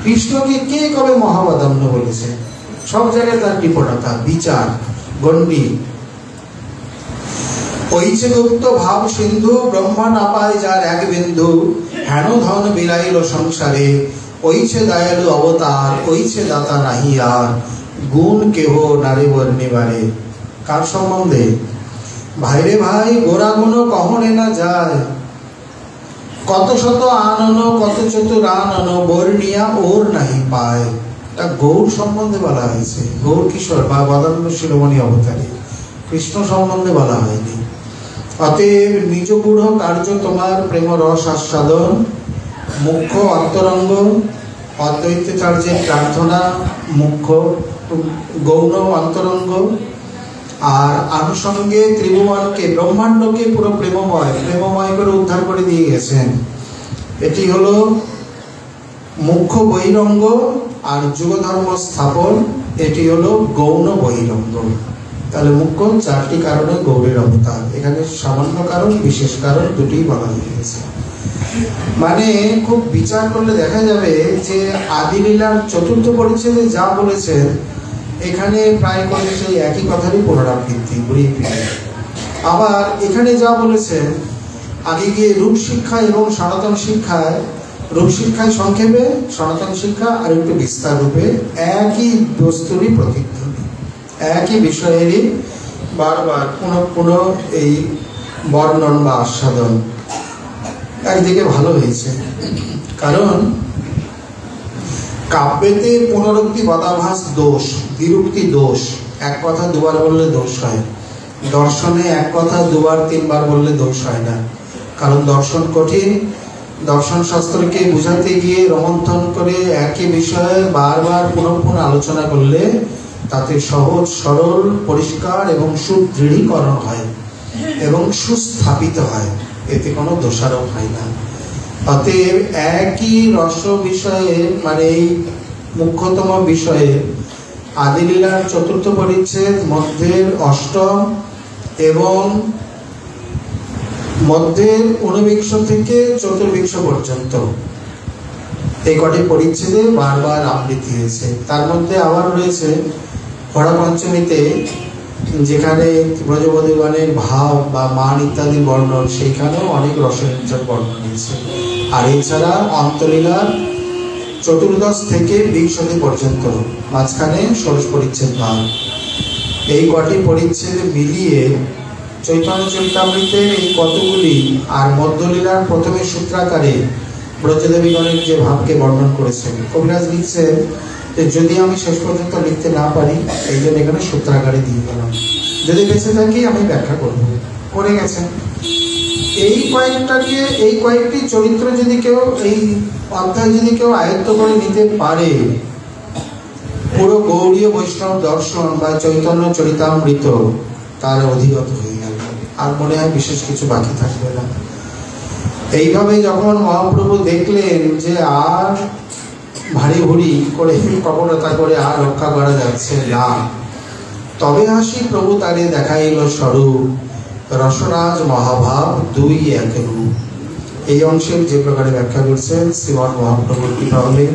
কৃষ্ণকে কে কবে মহাবাদান্য বলেছে? সব জায়গায় তার কৃপণতা, বিচার, গণ্ডি। ওইছে গুপ্ত ভাব সিন্ধু, ব্রহ্মা না পায় যার এক বিন্দু, হেন ধন বিলাইল সংসারে, ওইছে দয়ালু অবতার, ওইছে দাতা নাহি আর, গুণ কেহ নারে বর্ণিবারে। কার সম্বন্ধে? ভাইরে ভাই, গোরা গুণ কহনে না যায়, কত শত আনন কত চতুর আনন, বর্ণিয়া ওর নাহি পায়। তা গৌর সম্বন্ধে বলা হয়েছে, গৌর কিশোর বা বদান্য শিরোমণি অবতারে। কৃষ্ণ সম্বন্ধে বলা হয়নি। অতএব নিজ গূঢ় কার্য তোমার প্রেম রস আস্বাদন, মুখ্য অন্তরঙ্গ অদ্বৈতাচার্যের প্রার্থনা, মুখ্য গৌণ অন্তরঙ্গ। আর আনুষঙ্গে ত্রিভুবনকে, ব্রহ্মাণ্ডকে পুরো প্রেমময় করে উদ্ধার করে দিয়ে গেছেন। এটি হলো মুখ্য বহিরঙ্গ। আর যুগধর্ম স্থাপন, এটি হলো গৌণ বহিরঙ্গ। তাহলে মুখ্য 4টি কারণে গৌরের অবতার। এখানে সামান্য কারণ, বিশেষ কারণ দুটিই বলা হয়ে গেছে। মানে খুব বিচার করলে দেখা যাবে যে আদিলীলার 4র্থ পরিচ্ছেদে যা বলেছেন এখানে প্রায় করে সেই একই কথারই পুনরাবৃত্তি, ঘুরিয়ে ফিরে। আবার এখানে যা বলেছেন আগে গিয়ে রূপ শিক্ষা এবং সনাতন শিক্ষায়, রূপ শিক্ষায় সংক্ষেপে, সনাতন শিক্ষা আর একটু বিস্তার রূপে একই বস্তুরই প্রতিধ্বনি, একই বিষয়েরই বারবার পুনঃ এই বর্ণন বা আস্বাদন। একদিকে ভালো হয়েছে, কারণ কাব্যেতে পুনরুক্তি বদাভাস দোষ, দ্বিরুক্তি দোষ। এক কথা দুবার বললে দোষ হয়। দর্শনে এক কথা দুবার তিনবার বললে দোষ হয় না, কারণ দর্শন কঠিন। দর্শন শাস্ত্রকে বুঝাতে গিয়ে রোমন্থন করে একই বিষয়ে বারবার পুনঃ আলোচনা করলে তাতে সহজ, সরল, পরিষ্কার এবং সুদৃঢ়ীকরণ হয় এবং সুস্থাপিত হয়, এতে কোনো দোষারোপ হয় না। অতএব একই রস বিষয়ে, মানে এই মুখ্যতম বিষয়ে আদিলীলার 4র্থ পরিচ্ছেদ, মধ্যের 8ম এবং মধ্যের 19 থেকে 24 পর্যন্ত এই কটি পরিচ্ছেদে বারবার আবৃত্তি হয়েছে। তার মধ্যে আবার রয়েছে ঘোড়া পঞ্চমীতে, যেখানে ব্রজবধূগণের ভাব বা মান ইত্যাদি বর্ণন, সেইখানেও অনেক রসঞ্চয় বর্ণন হয়েছে। আর এছাড়া অন্তলীলার 14 থেকে 20 পর্যন্ত, মাঝখানে 16 পরিচ্ছেদ ভাব। এই কটি পরিচ্ছেদ মিলিয়ে চৈতন্য চরিতামৃতের এই কতগুলি আর মধ্যলীলার প্রথমে সূত্রাকারে ব্রজদেবীগণের যে ভাবকে বর্ণন করেছেন, কবিরাজ লিখছেন যে যদি আমি শেষ পর্যন্ত লিখতে না পারি, এই জন্য এখানে সূত্রাকারে দিয়ে গেলাম, যদি বেঁচে থাকি আমি ব্যাখ্যা করব, করে গেছেন। এই কয়েকটি চরিত্র যদি কেউ, এই অধ্যায় যদি কেউ আয়ত্ত করে নিতে পারে, পুরো গৌড়ীয় বৈষ্ণব দর্শন বা চৈতন্য চরিতামৃত তার অধিগত হয়ে গেল। আর মনে হয় বিশেষ কিছু বাকি থাকবে না। এইভাবে যখন মহাপ্রভু দেখলেন যে আর ভারী ভুরি করে কপটতা করে আর রক্ষা করা যাচ্ছে না, তবে হাসি প্রভু তারে দেখাইল স্বরূপ, রসরাজ মহাভাব দুই এক রূপ। এই অংশের যে প্রকারে ব্যাখ্যা করছেন শ্রীমৎ মহাপ্রভুর কৃপা হলে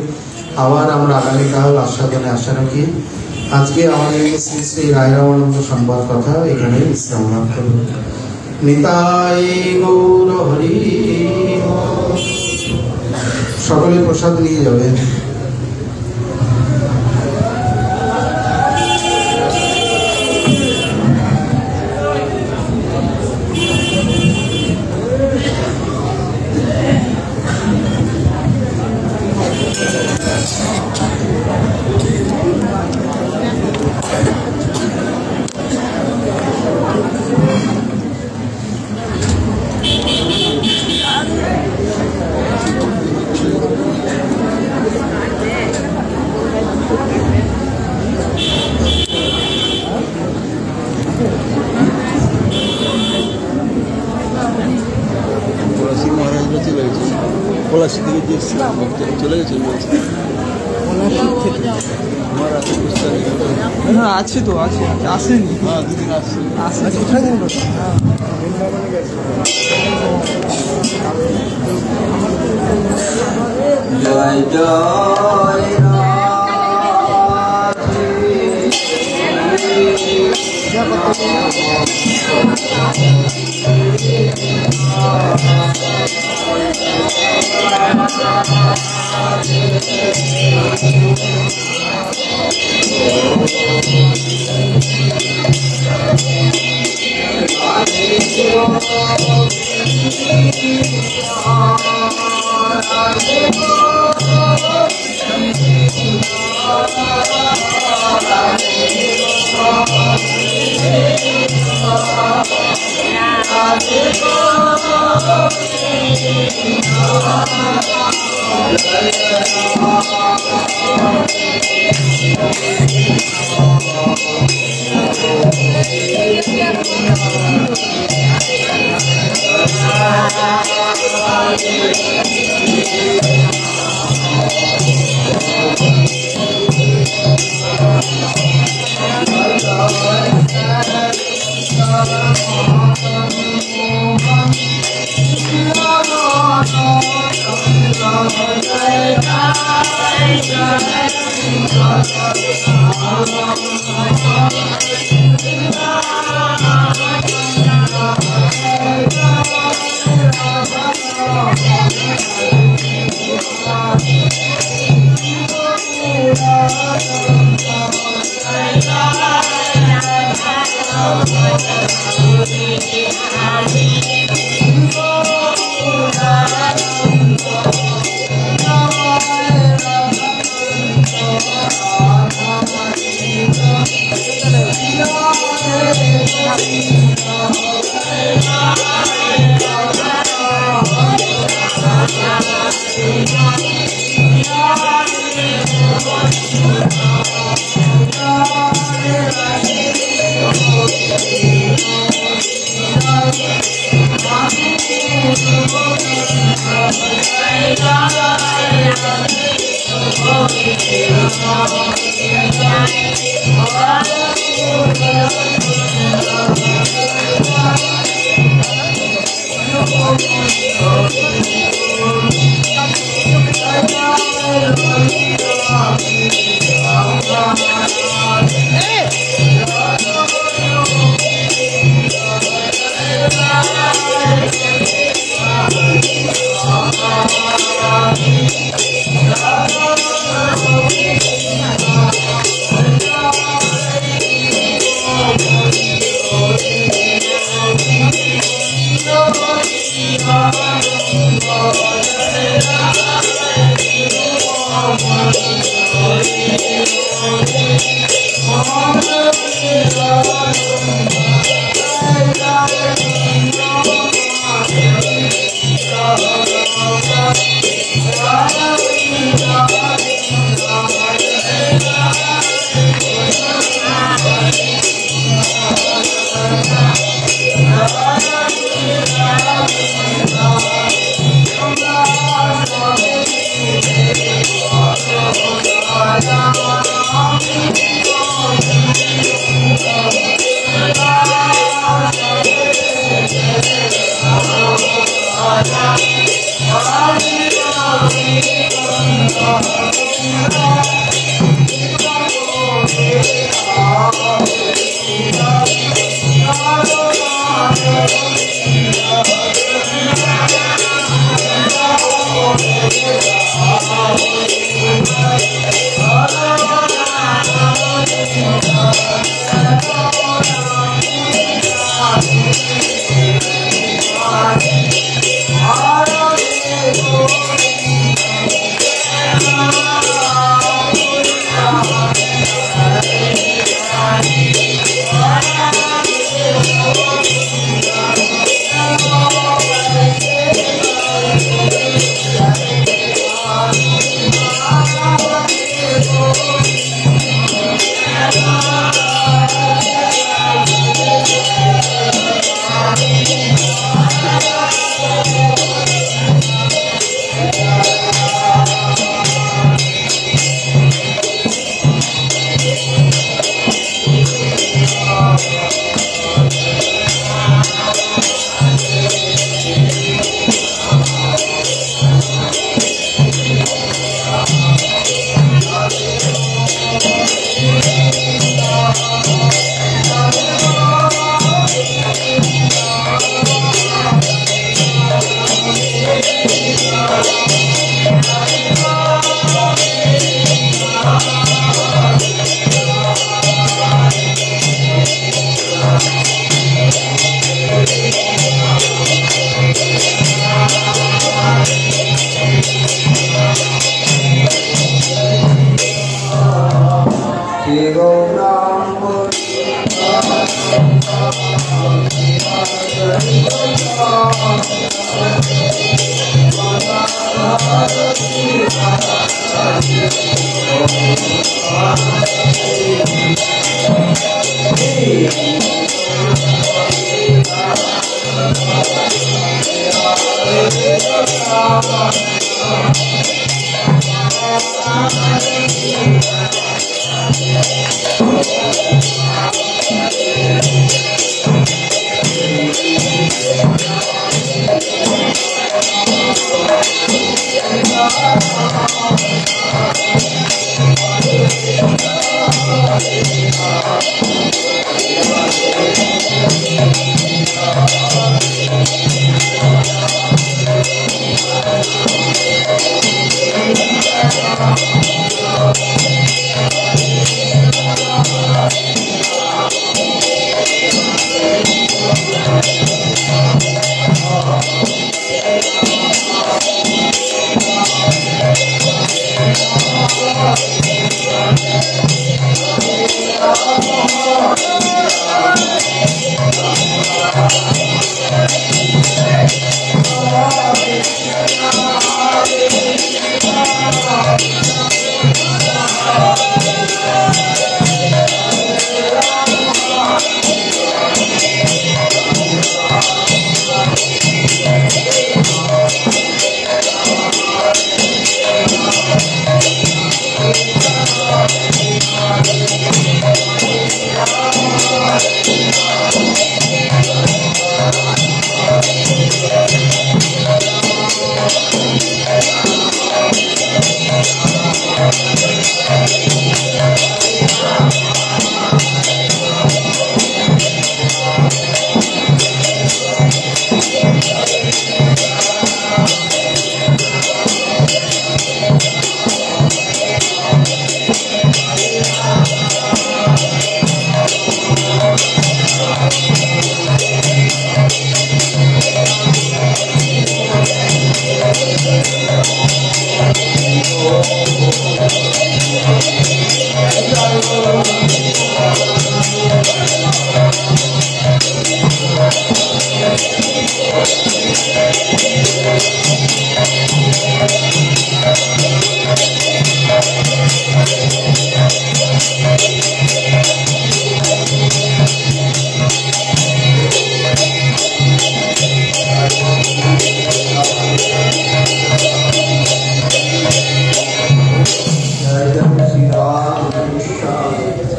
আবার আমরা আগামীকাল আস্বাদনে আশা রাখি। আজকে আমাদের শ্রী শ্রী রায়রামানন্দ সংবাদ কথা এখানে বিশ্রাম লাভ করব। নিতাই গৌর হরি। সকলে প্রসাদ নিয়ে যাবেন। চলে গেছে না, আছে তো, আছে আসেনি। হ্যাঁ, দুদিন আসছে। জয় জয়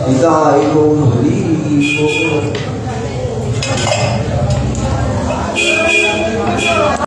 বিদায় গো হরি বল।